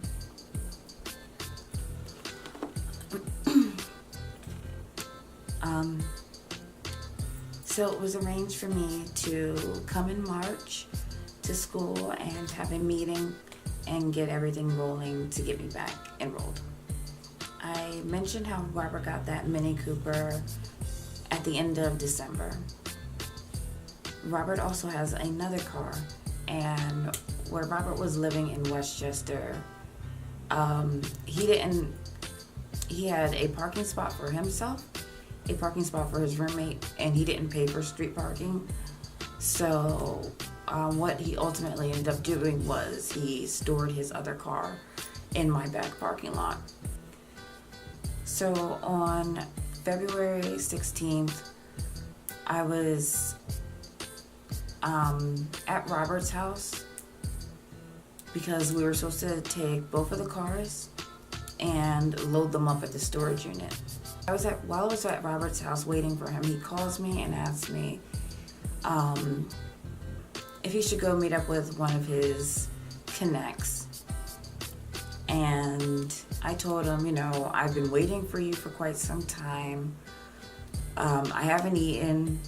So it was arranged for me to come in March to school and have a meeting and get everything rolling to get me back enrolled. I mentioned how Robert got that Mini Cooper at the end of December. Robert also has another car, and where Robert was living in Westchester, he had a parking spot for himself, a parking spot for his roommate, and he didn't pay for street parking. So what he ultimately ended up doing was he stored his other car in my back parking lot. So on February 16th, I was at Robert's house because we were supposed to take both of the cars and load them up at the storage unit. While I was at Robert's house waiting for him, he calls me and asks me if he should go meet up with one of his connects. And I told him, I've been waiting for you for quite some time. I haven't eaten.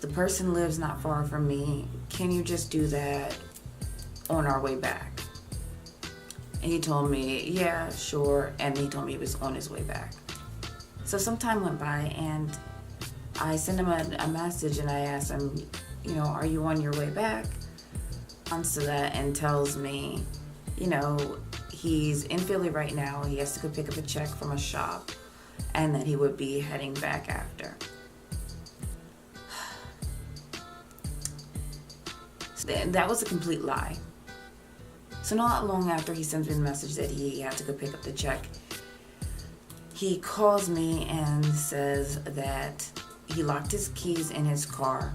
The person lives not far from me. Can you just do that on our way back? And he told me, yeah, sure. And he told me he was on his way back. So some time went by, and I sent him a message, and I asked him, are you on your way back? Answers to that and tells me, he's in Philly right now. He has to go pick up a check from a shop, and that he would be heading back after. That was a complete lie. So not long after he sends me the message that he had to go pick up the check, he calls me and says that he locked his keys in his car,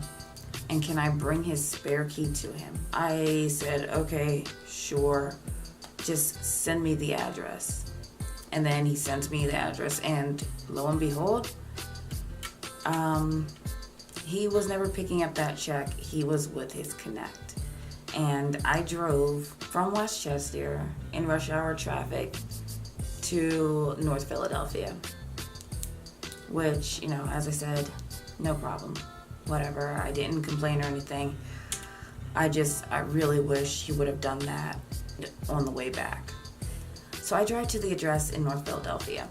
and can I bring his spare key to him? I said, okay, sure, just send me the address. And then he sent me the address, and lo and behold, he was never picking up that check. He was with his connect. And I drove from Westchester in rush hour traffic to North Philadelphia, which, as I said, no problem, whatever. I didn't complain or anything. I really wish he would have done that on the way back. So I drive to the address in North Philadelphia,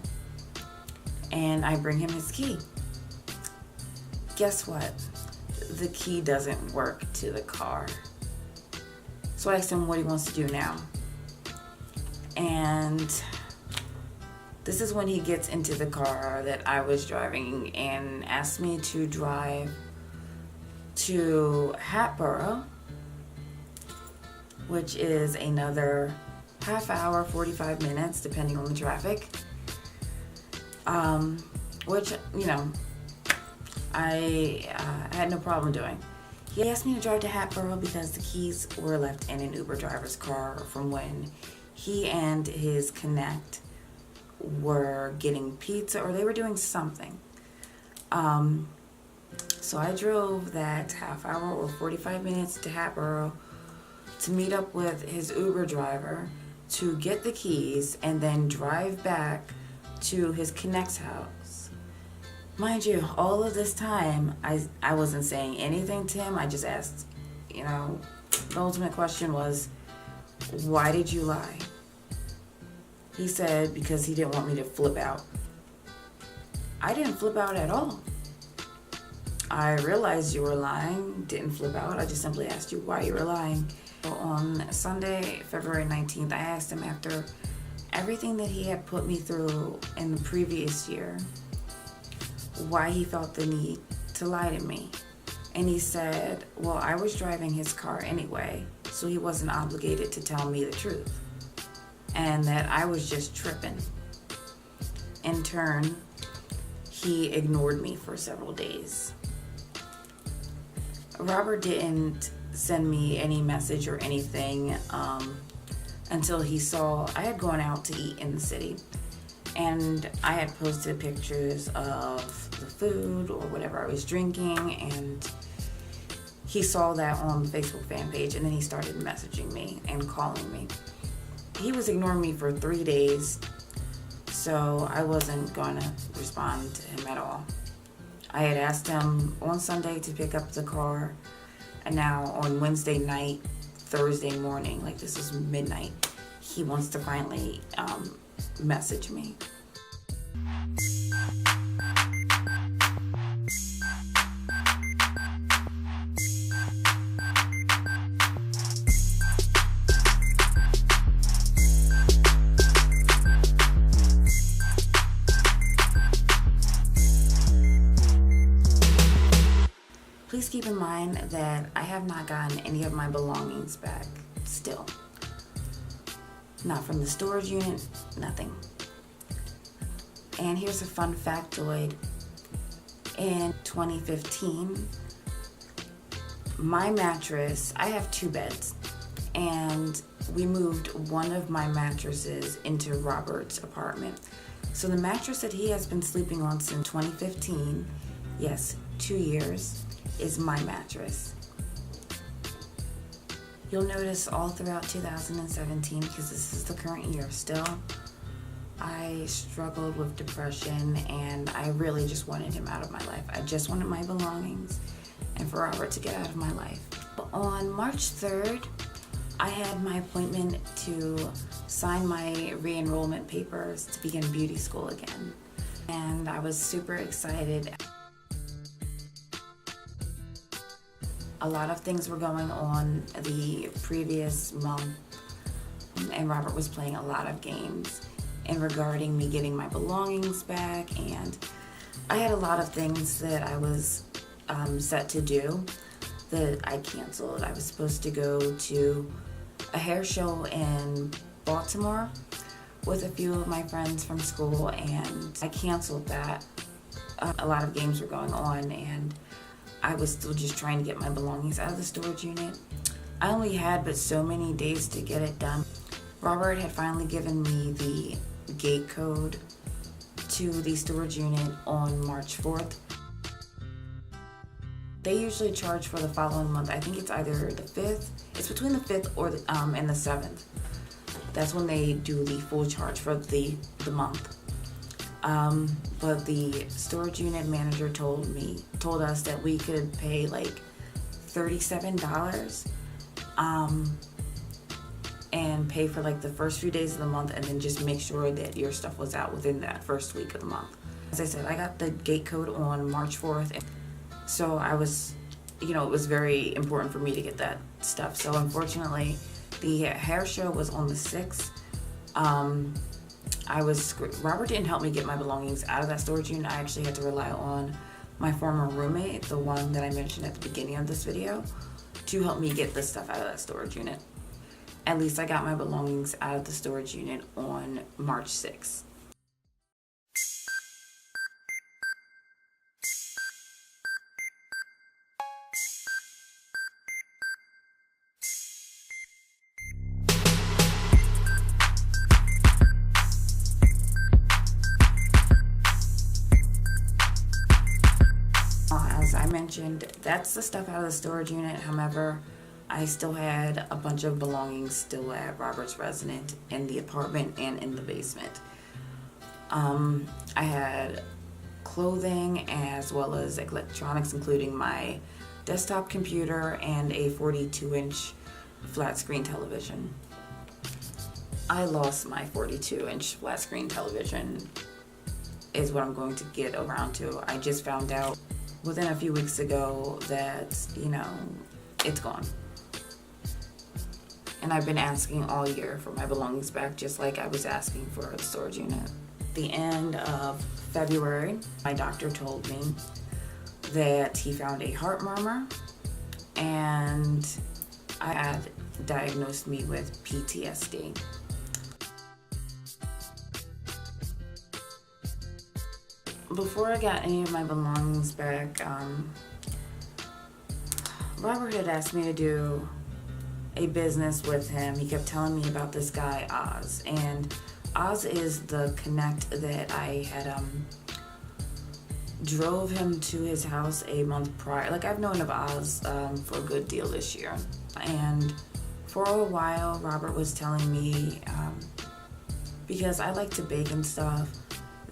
and I bring him his key. Guess what? The key doesn't work to the car. So I asked him what he wants to do now. And this is when he gets into the car that I was driving and asked me to drive to Hatboro, which is another half hour, 45 minutes, depending on the traffic. Which, you know, I had no problem doing. He asked me to drive to Hatboro because the keys were left in an Uber driver's car from when he and his connect were getting pizza, or they were doing something. So I drove that half hour or 45 minutes to Hatboro to meet up with his Uber driver to get the keys and then drive back to his connect's house. Mind you, all of this time, I wasn't saying anything to him. I just asked, you know, the ultimate question was, why did you lie? He said, because he didn't want me to flip out. I didn't flip out at all. I realized you were lying, didn't flip out. I just simply asked you why you were lying. So on Sunday, February 19th, I asked him, after everything that he had put me through in the previous year, why he felt the need to lie to me. And he said, well, I was driving his car anyway, so he wasn't obligated to tell me the truth. And that I was just tripping. In turn, he ignored me for several days. Robert didn't send me any message or anything until he saw I had gone out to eat in the city. And I had posted pictures of the food or whatever I was drinking, and he saw that on the Facebook fan page, and then he started messaging me and calling me. He was ignoring me for 3 days, so I wasn't gonna respond to him at all. I had asked him on Sunday to pick up the car, and now on Wednesday night, Thursday morning, like this is midnight, he wants to finally message me. Please keep in mind that I have not gotten any of my belongings back still. Not from the storage unit, nothing. And here's a fun factoid. In 2015, my mattress, I have 2 beds, and we moved one of my mattresses into Robert's apartment. So the mattress that he has been sleeping on since 2015, yes, 2 years, is my mattress. You'll notice all throughout 2017, because this is the current year still, I struggled with depression, and I really just wanted him out of my life. I just wanted my belongings and for Robert to get out of my life. But on March 3rd, I had my appointment to sign my re-enrollment papers to begin beauty school again. And I was super excited. A lot of things were going on the previous month, and Robert was playing a lot of games in regarding me getting my belongings back, and I had a lot of things that I was set to do that I canceled. I was supposed to go to a hair show in Baltimore with a few of my friends from school, and I canceled that. A lot of games were going on, and I was still just trying to get my belongings out of the storage unit. I only had but so many days to get it done. Robert had finally given me the gate code to the storage unit on March 4th. They usually charge for the following month. I think it's either the 5th. It's between the 5th or and the 7th. That's when they do the full charge for the month. But the storage unit manager told us that we could pay like $37 and pay for like the first few days of the month, and then just make sure that your stuff was out within that first week of the month. As I said, I got the gate code on March 4th, so I was, it was very important for me to get that stuff. So unfortunately, the hair show was on the 6th. Robert didn't help me get my belongings out of that storage unit. I actually had to rely on my former roommate, the one that I mentioned at the beginning of this video, to help me get the stuff out of that storage unit. At least I got my belongings out of the storage unit on March 6th. As I mentioned, that's the stuff out of the storage unit. However, I still had a bunch of belongings still at Robert's residence in the apartment and in the basement. I had clothing as well as electronics, including my desktop computer and a 42-inch flat screen television. I lost my 42-inch flat screen television, is what I'm going to get around to. I just found out within a few weeks ago that, it's gone. And I've been asking all year for my belongings back, just like I was asking for the storage unit. The end of February, my doctor told me that he found a heart murmur and I had diagnosed me with PTSD. Before I got any of my belongings back, Robert had asked me to do a business with him. He kept telling me about this guy, Oz, and Oz is the connect that I had drove him to his house a month prior. Like, I've known of Oz for a good deal this year, and for a while Robert was telling me, because I like to bake and stuff,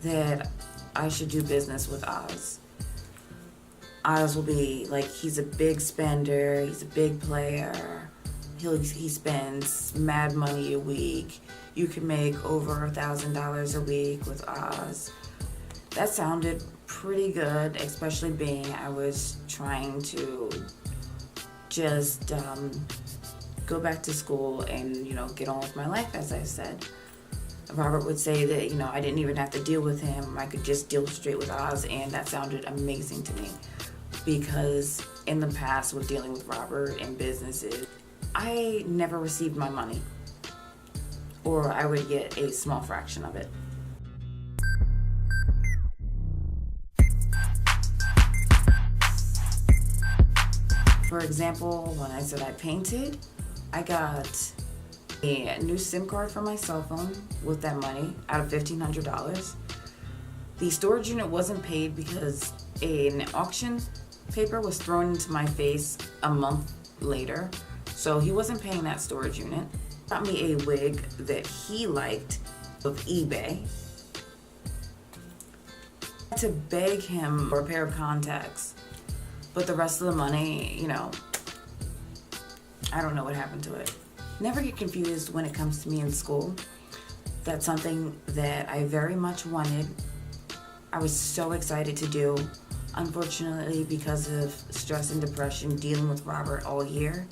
that I should do business with Oz. Oz will be like, he's a big spender, he's a big player, he spends mad money a week. You can make over $1,000 a week with Oz. That sounded pretty good, especially being I was trying to just go back to school and, get on with my life, as I said. Robert would say that, I didn't even have to deal with him. I could just deal straight with Oz, and that sounded amazing to me. Because in the past, with dealing with Robert and businesses, I never received my money. Or I would get a small fraction of it. For example, when I said I painted, I got a new SIM card for my cell phone with that money out of $1,500. The storage unit wasn't paid because an auction paper was thrown into my face a month later, so he wasn't paying that storage unit. Got me a wig that he liked with eBay. I had to beg him for a pair of contacts, but the rest of the money, I don't know what happened to it. Never get confused when it comes to me in school. That's something that I very much wanted. I was so excited to do. Unfortunately, because of stress and depression, dealing with Robert all year,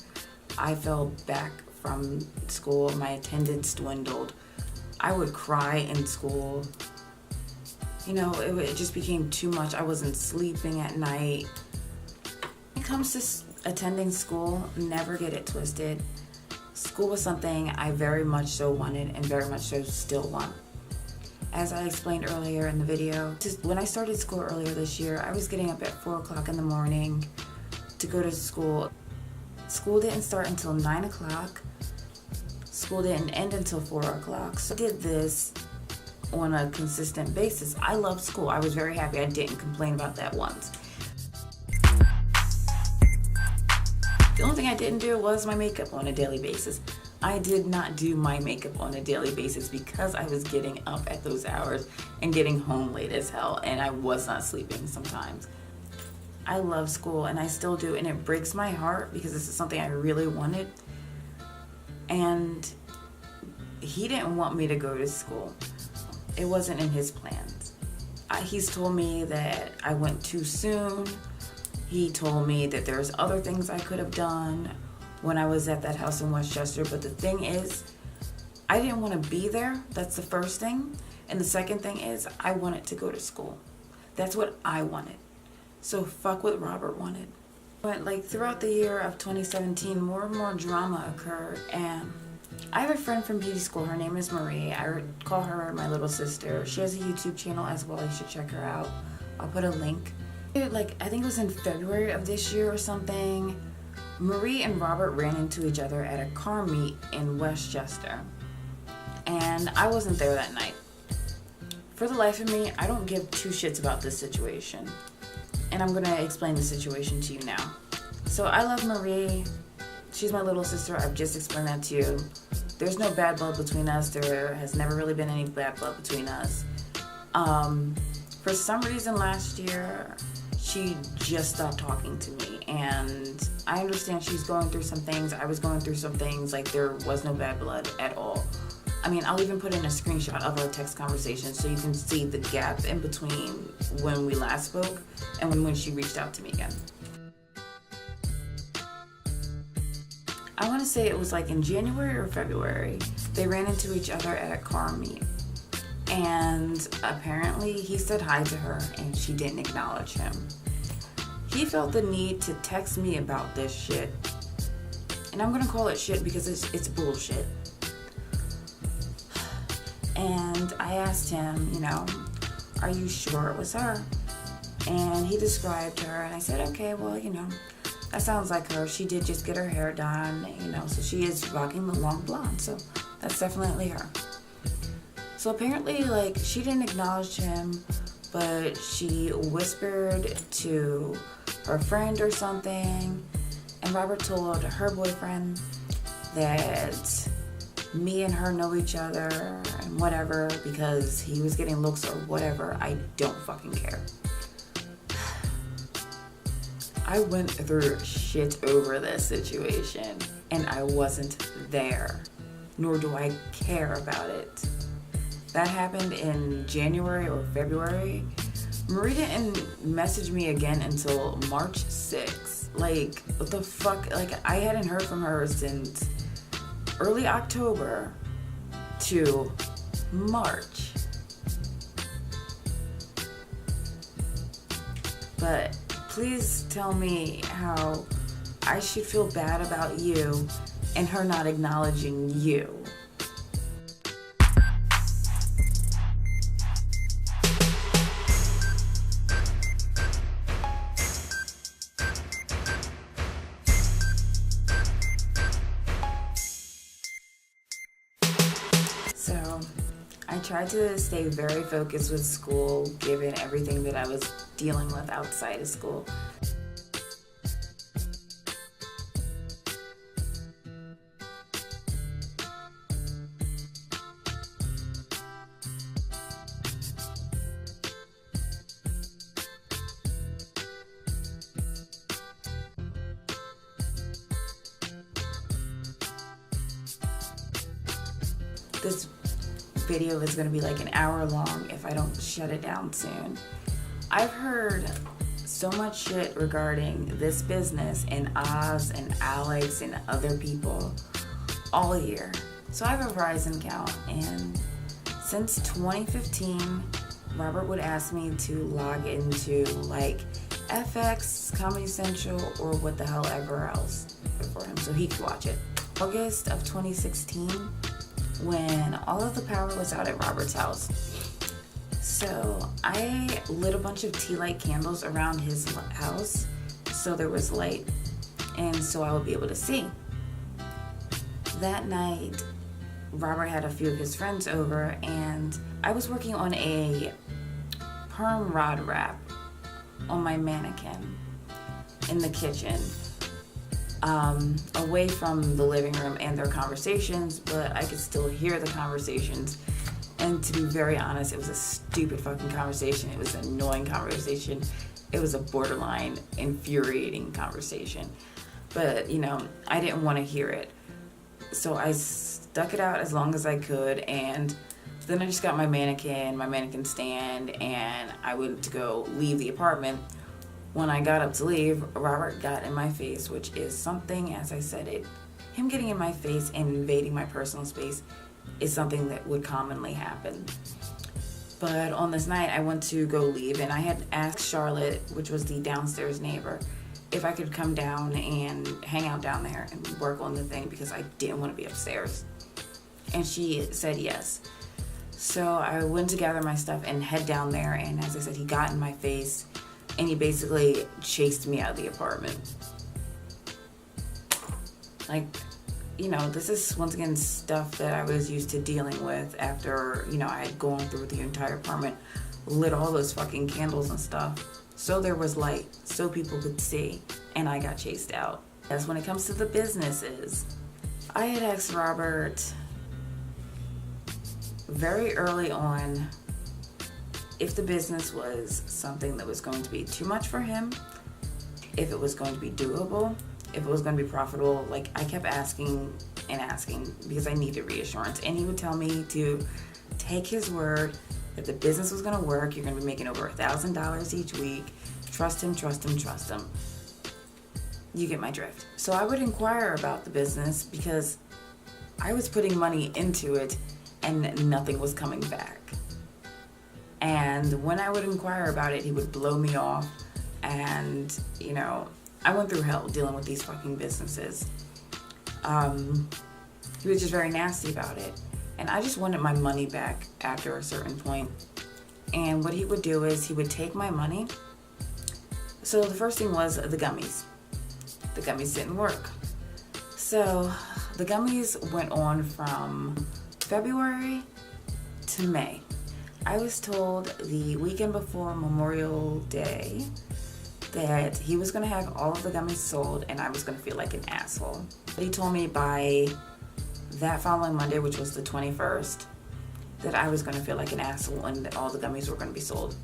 I fell back from school. My attendance dwindled. I would cry in school. It just became too much. I wasn't sleeping at night. When it comes to attending school, never get it twisted. School was something I very much so wanted and very much so still want. As I explained earlier in the video, when I started school earlier this year, I was getting up at 4 o'clock in the morning to go to school. School didn't start until 9 o'clock. School didn't end until 4 o'clock. So I did this on a consistent basis. I loved school. I was very happy. I didn't complain about that once. The only thing I didn't do was my makeup on a daily basis. I did not do my makeup on a daily basis because I was getting up at those hours and getting home late as hell, and I was not sleeping sometimes. I love school, and I still do, and it breaks my heart because this is something I really wanted. And he didn't want me to go to school. It wasn't in his plans. He's told me that I went too soon. He told me that there's other things I could have done when I was at that house in Westchester. But the thing is, I didn't want to be there. That's the first thing. And the second thing is I wanted to go to school. That's what I wanted. So fuck what Robert wanted. But like throughout the year of 2017, more and more drama occurred, and I have a friend from beauty school. Her name is Marie. I would call her my little sister. She has a YouTube channel as well. You should check her out. I'll put a link. Like, I think it was in February of this year or something. Marie and Robert ran into each other at a car meet in Westchester. And I wasn't there that night. For the life of me, I don't give two shits about this situation. And I'm going to explain the situation to you now. So I love Marie. She's my little sister. I've just explained that to you. There's no bad blood between us. There has never really been any bad blood between us. For some reason last year, she just stopped talking to me. And I understand she's going through some things. I was going through some things. Like, there was no bad blood at all. I mean, I'll even put in a screenshot of our text conversation so you can see the gap in between when we last spoke and when she reached out to me again. I want to say it was like in January or February. They ran into each other at a car meet. And apparently he said hi to her and she didn't acknowledge him. He felt the need to text me about this shit. And I'm going to call it shit because it's bullshit. And I asked him, you know, are you sure it was her? And he described her, and I said, okay, well, you know, that sounds like her. She did just get her hair done, you know, so she is rocking the long blonde, so that's definitely her. So apparently, like, she didn't acknowledge him, but she whispered to her friend or something, and Robert told her boyfriend that me and her know each other and whatever, because he was getting looks or whatever. I don't fucking care. I went through shit over this situation and I wasn't there, nor do I care about it. That happened in January or February. Marie didn't message me again until March 6th. Like, what the fuck? Like, I hadn't heard from her since early October to March. But please tell me how I should feel bad about you and her not acknowledging you. So I tried to stay very focused with school, given everything that I was dealing with outside of school. This video is going to be like an hour long if I don't shut it down soon. I've heard so much shit regarding this business and Oz and Alex and other people all year. So I have a Verizon account, and since 2015, Robert would ask me to log into like FX, Comedy Central, or what the hell ever else for him so he could watch it. August of 2016, when all of the power was out at Robert's house. So I lit a bunch of tea light candles around his house so there was light and so I would be able to see. That night, Robert had a few of his friends over and I was working on a perm rod wrap on my mannequin in the kitchen. Away from the living room and their conversations, but I could still hear the conversations. And to be very honest, it was a stupid fucking conversation. It was an annoying conversation. It was a borderline infuriating conversation. But, you know, I didn't want to hear it. So I stuck it out as long as I could, and then I just got my mannequin stand, and I went to go leave the apartment. When I got up to leave, Robert got in my face, which is something, as I said, him getting in my face and invading my personal space is something that would commonly happen. But on this night, I went to go leave, and I had asked Charlotte, which was the downstairs neighbor, if I could come down and hang out down there and work on the thing because I didn't want to be upstairs. And she said yes. So I went to gather my stuff and head down there, and as I said, he got in my face and he basically chased me out of the apartment. Like, you know, this is once again stuff that I was used to dealing with after, you know, I had gone through the entire apartment, lit all those fucking candles and stuff, so there was light, so people could see, and I got chased out. As when it comes to the businesses, I had asked Robert very early on if the business was something that was going to be too much for him, if it was going to be doable, if it was going to be profitable. Like, I kept asking and asking because I needed reassurance, and he would tell me to take his word that the business was going to work. You're going to be making over $1,000 each week. Trust him, trust him, trust him. You get my drift. So I would inquire about the business because I was putting money into it and nothing was coming back. And when I would inquire about it, he would blow me off. And, you know, I went through hell dealing with these fucking businesses. He was just very nasty about it. And I just wanted my money back after a certain point. And what he would do is he would take my money. So the first thing was the gummies. The gummies didn't work. So the gummies went on from February to May. I was told the weekend before Memorial Day that he was going to have all of the gummies sold and I was going to feel like an asshole. He told me by that following Monday, which was the 21st, that I was going to feel like an asshole and that all the gummies were going to be sold.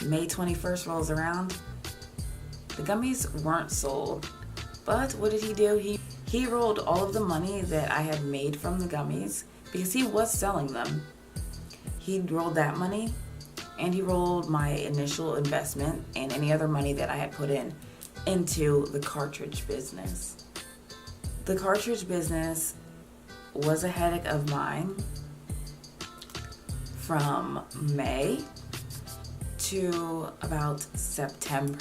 May 21st rolls around. The gummies weren't sold. But what did he do? He rolled all of the money that I had made from the gummies, because he was selling them. He rolled that money, and he rolled my initial investment and any other money that I had put into the cartridge business. The cartridge business was a headache of mine from May to about September.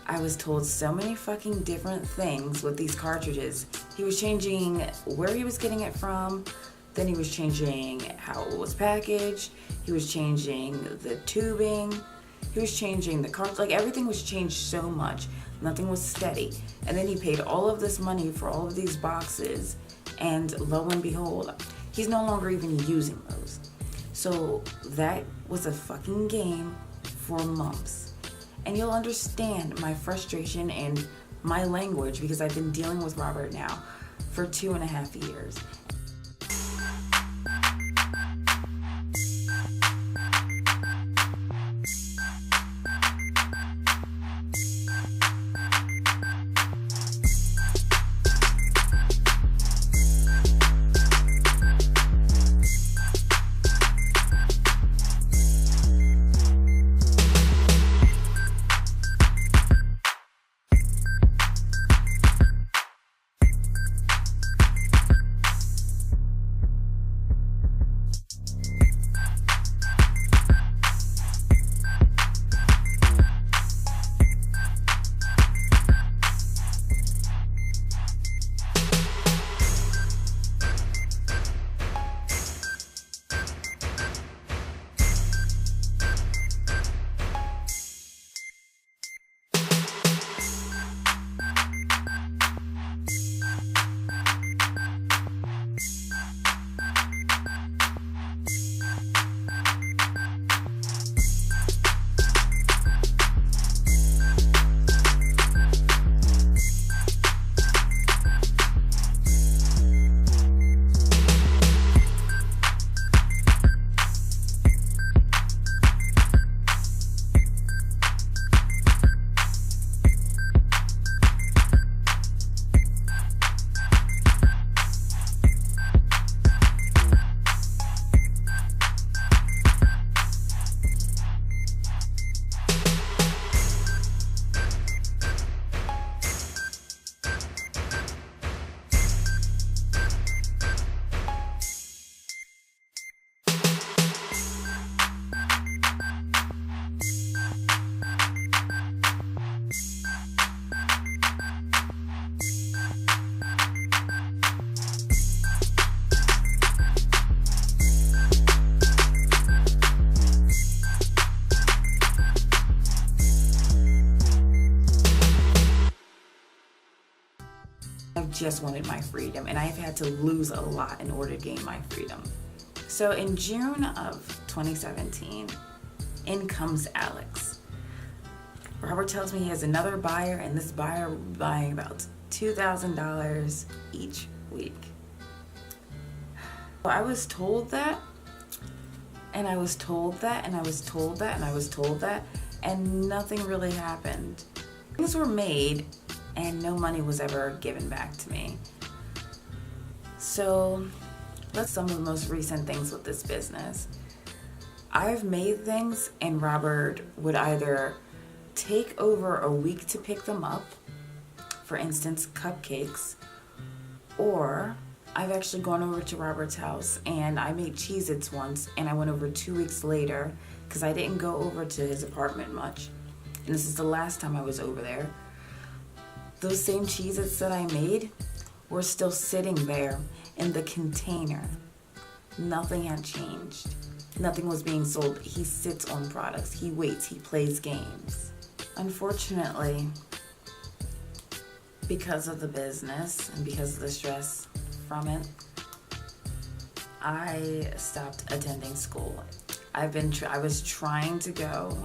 I was told so many fucking different things with these cartridges. He was changing where he was getting it from, then he was changing how it was packaged, he was changing the tubing, he was changing the cartridge, like everything was changed so much. Nothing was steady. And then he paid all of this money for all of these boxes, and lo and behold, he's no longer even using those. So that was a fucking game for months. And you'll understand my frustration and my language because I've been dealing with Robert now for 2.5 years. just wanted my freedom, and I've had to lose a lot in order to gain my freedom. So in June of 2017, in comes Alex. Robert tells me he has another buyer, and this buyer will be buying about $2,000 each week. Well, I was told that, and I was told that, and I was told that, and I was told that, and nothing really happened. Things were made, and no money was ever given back to me. So let's some of the most recent things with this business. I've made things, and Robert would either take over a week to pick them up, for instance, cupcakes, or I've actually gone over to Robert's house and I made Cheez-Its once, and I went over 2 weeks later because I didn't go over to his apartment much. And this is the last time I was over there. Those same Cheez-Its that I made were still sitting there in the container. Nothing had changed. Nothing was being sold. He sits on products. He waits. He plays games. Unfortunately, because of the business and because of the stress from it, I stopped attending school. I was trying to go,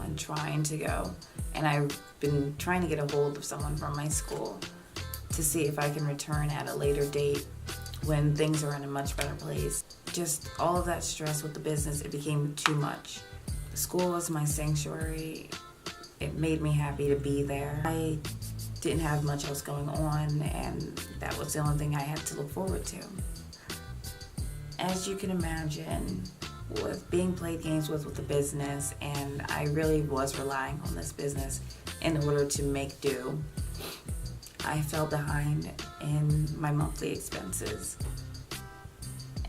and I've been trying to get a hold of someone from my school to see if I can return at a later date when things are in a much better place. Just all of that stress with the business, it became too much. School was my sanctuary. It made me happy to be there. I didn't have much else going on, and that was the only thing I had to look forward to. As you can imagine, with being played games with the business, and I really was relying on this business in order to make do, I fell behind in my monthly expenses,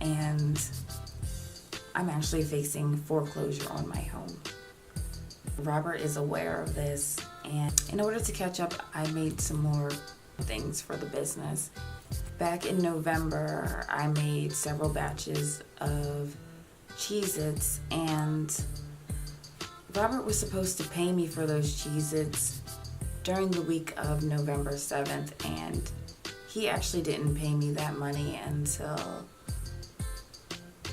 and I'm actually facing foreclosure on my home. Robert is aware of this, and in order to catch up, I made some more things for the business. Back in November, I made several batches of Cheez-Its, and Robert was supposed to pay me for those Cheez-Its during the week of November 7th, and he actually didn't pay me that money until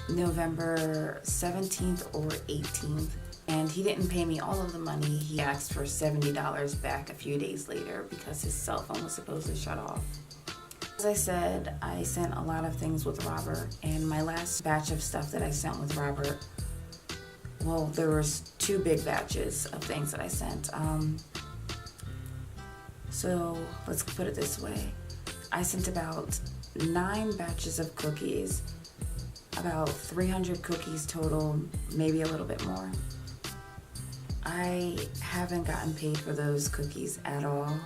November 17th or 18th. And he didn't pay me all of the money. He asked for $70 back a few days later because his cell phone was supposed to shut off. As I said, I sent a lot of things with Robert, and my last batch of stuff that I sent with Robert, well, there was 2 big batches of things that I sent. So let's put it this way. I sent about 9 batches of cookies, about 300 cookies total, maybe a little bit more. I haven't gotten paid for those cookies at all.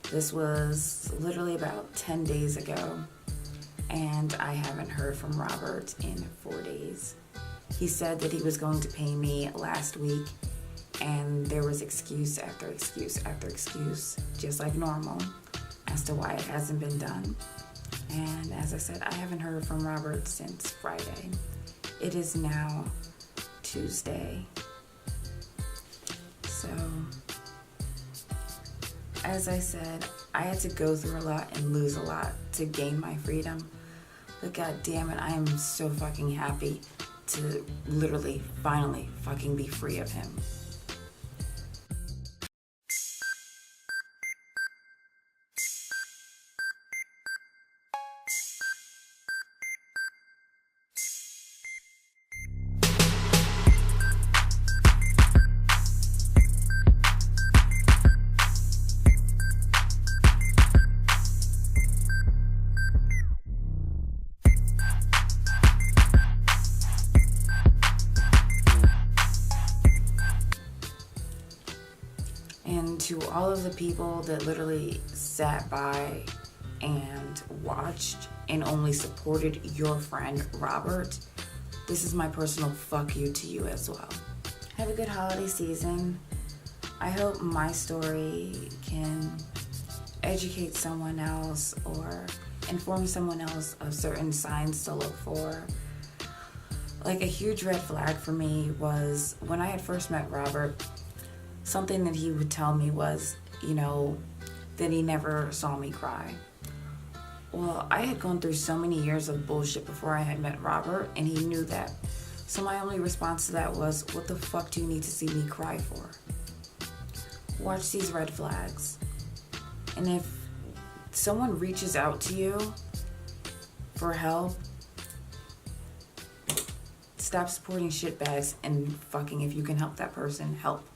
This was literally about 10 days ago, and I haven't heard from Robert in 4 days. He said that he was going to pay me last week, and there was excuse after excuse after excuse, just like normal, as to why it hasn't been done. And as I said, I haven't heard from Robert since Friday. It is now Tuesday. So, as I said, I had to go through a lot and lose a lot to gain my freedom. But god damn it, I am so fucking happy to literally, finally fucking be free of him. And to all of the people that literally sat by and watched and only supported your friend Robert, this is my personal fuck you to you as well. Have a good holiday season. I hope my story can educate someone else or inform someone else of certain signs to look for. Like, a huge red flag for me was when I had first met Robert, something that he would tell me was, that he never saw me cry. Well, I had gone through so many years of bullshit before I had met Robert, and he knew that. So my only response to that was, what the fuck do you need to see me cry for? Watch these red flags. And if someone reaches out to you for help, stop supporting shitbags and fucking, if you can help that person, help.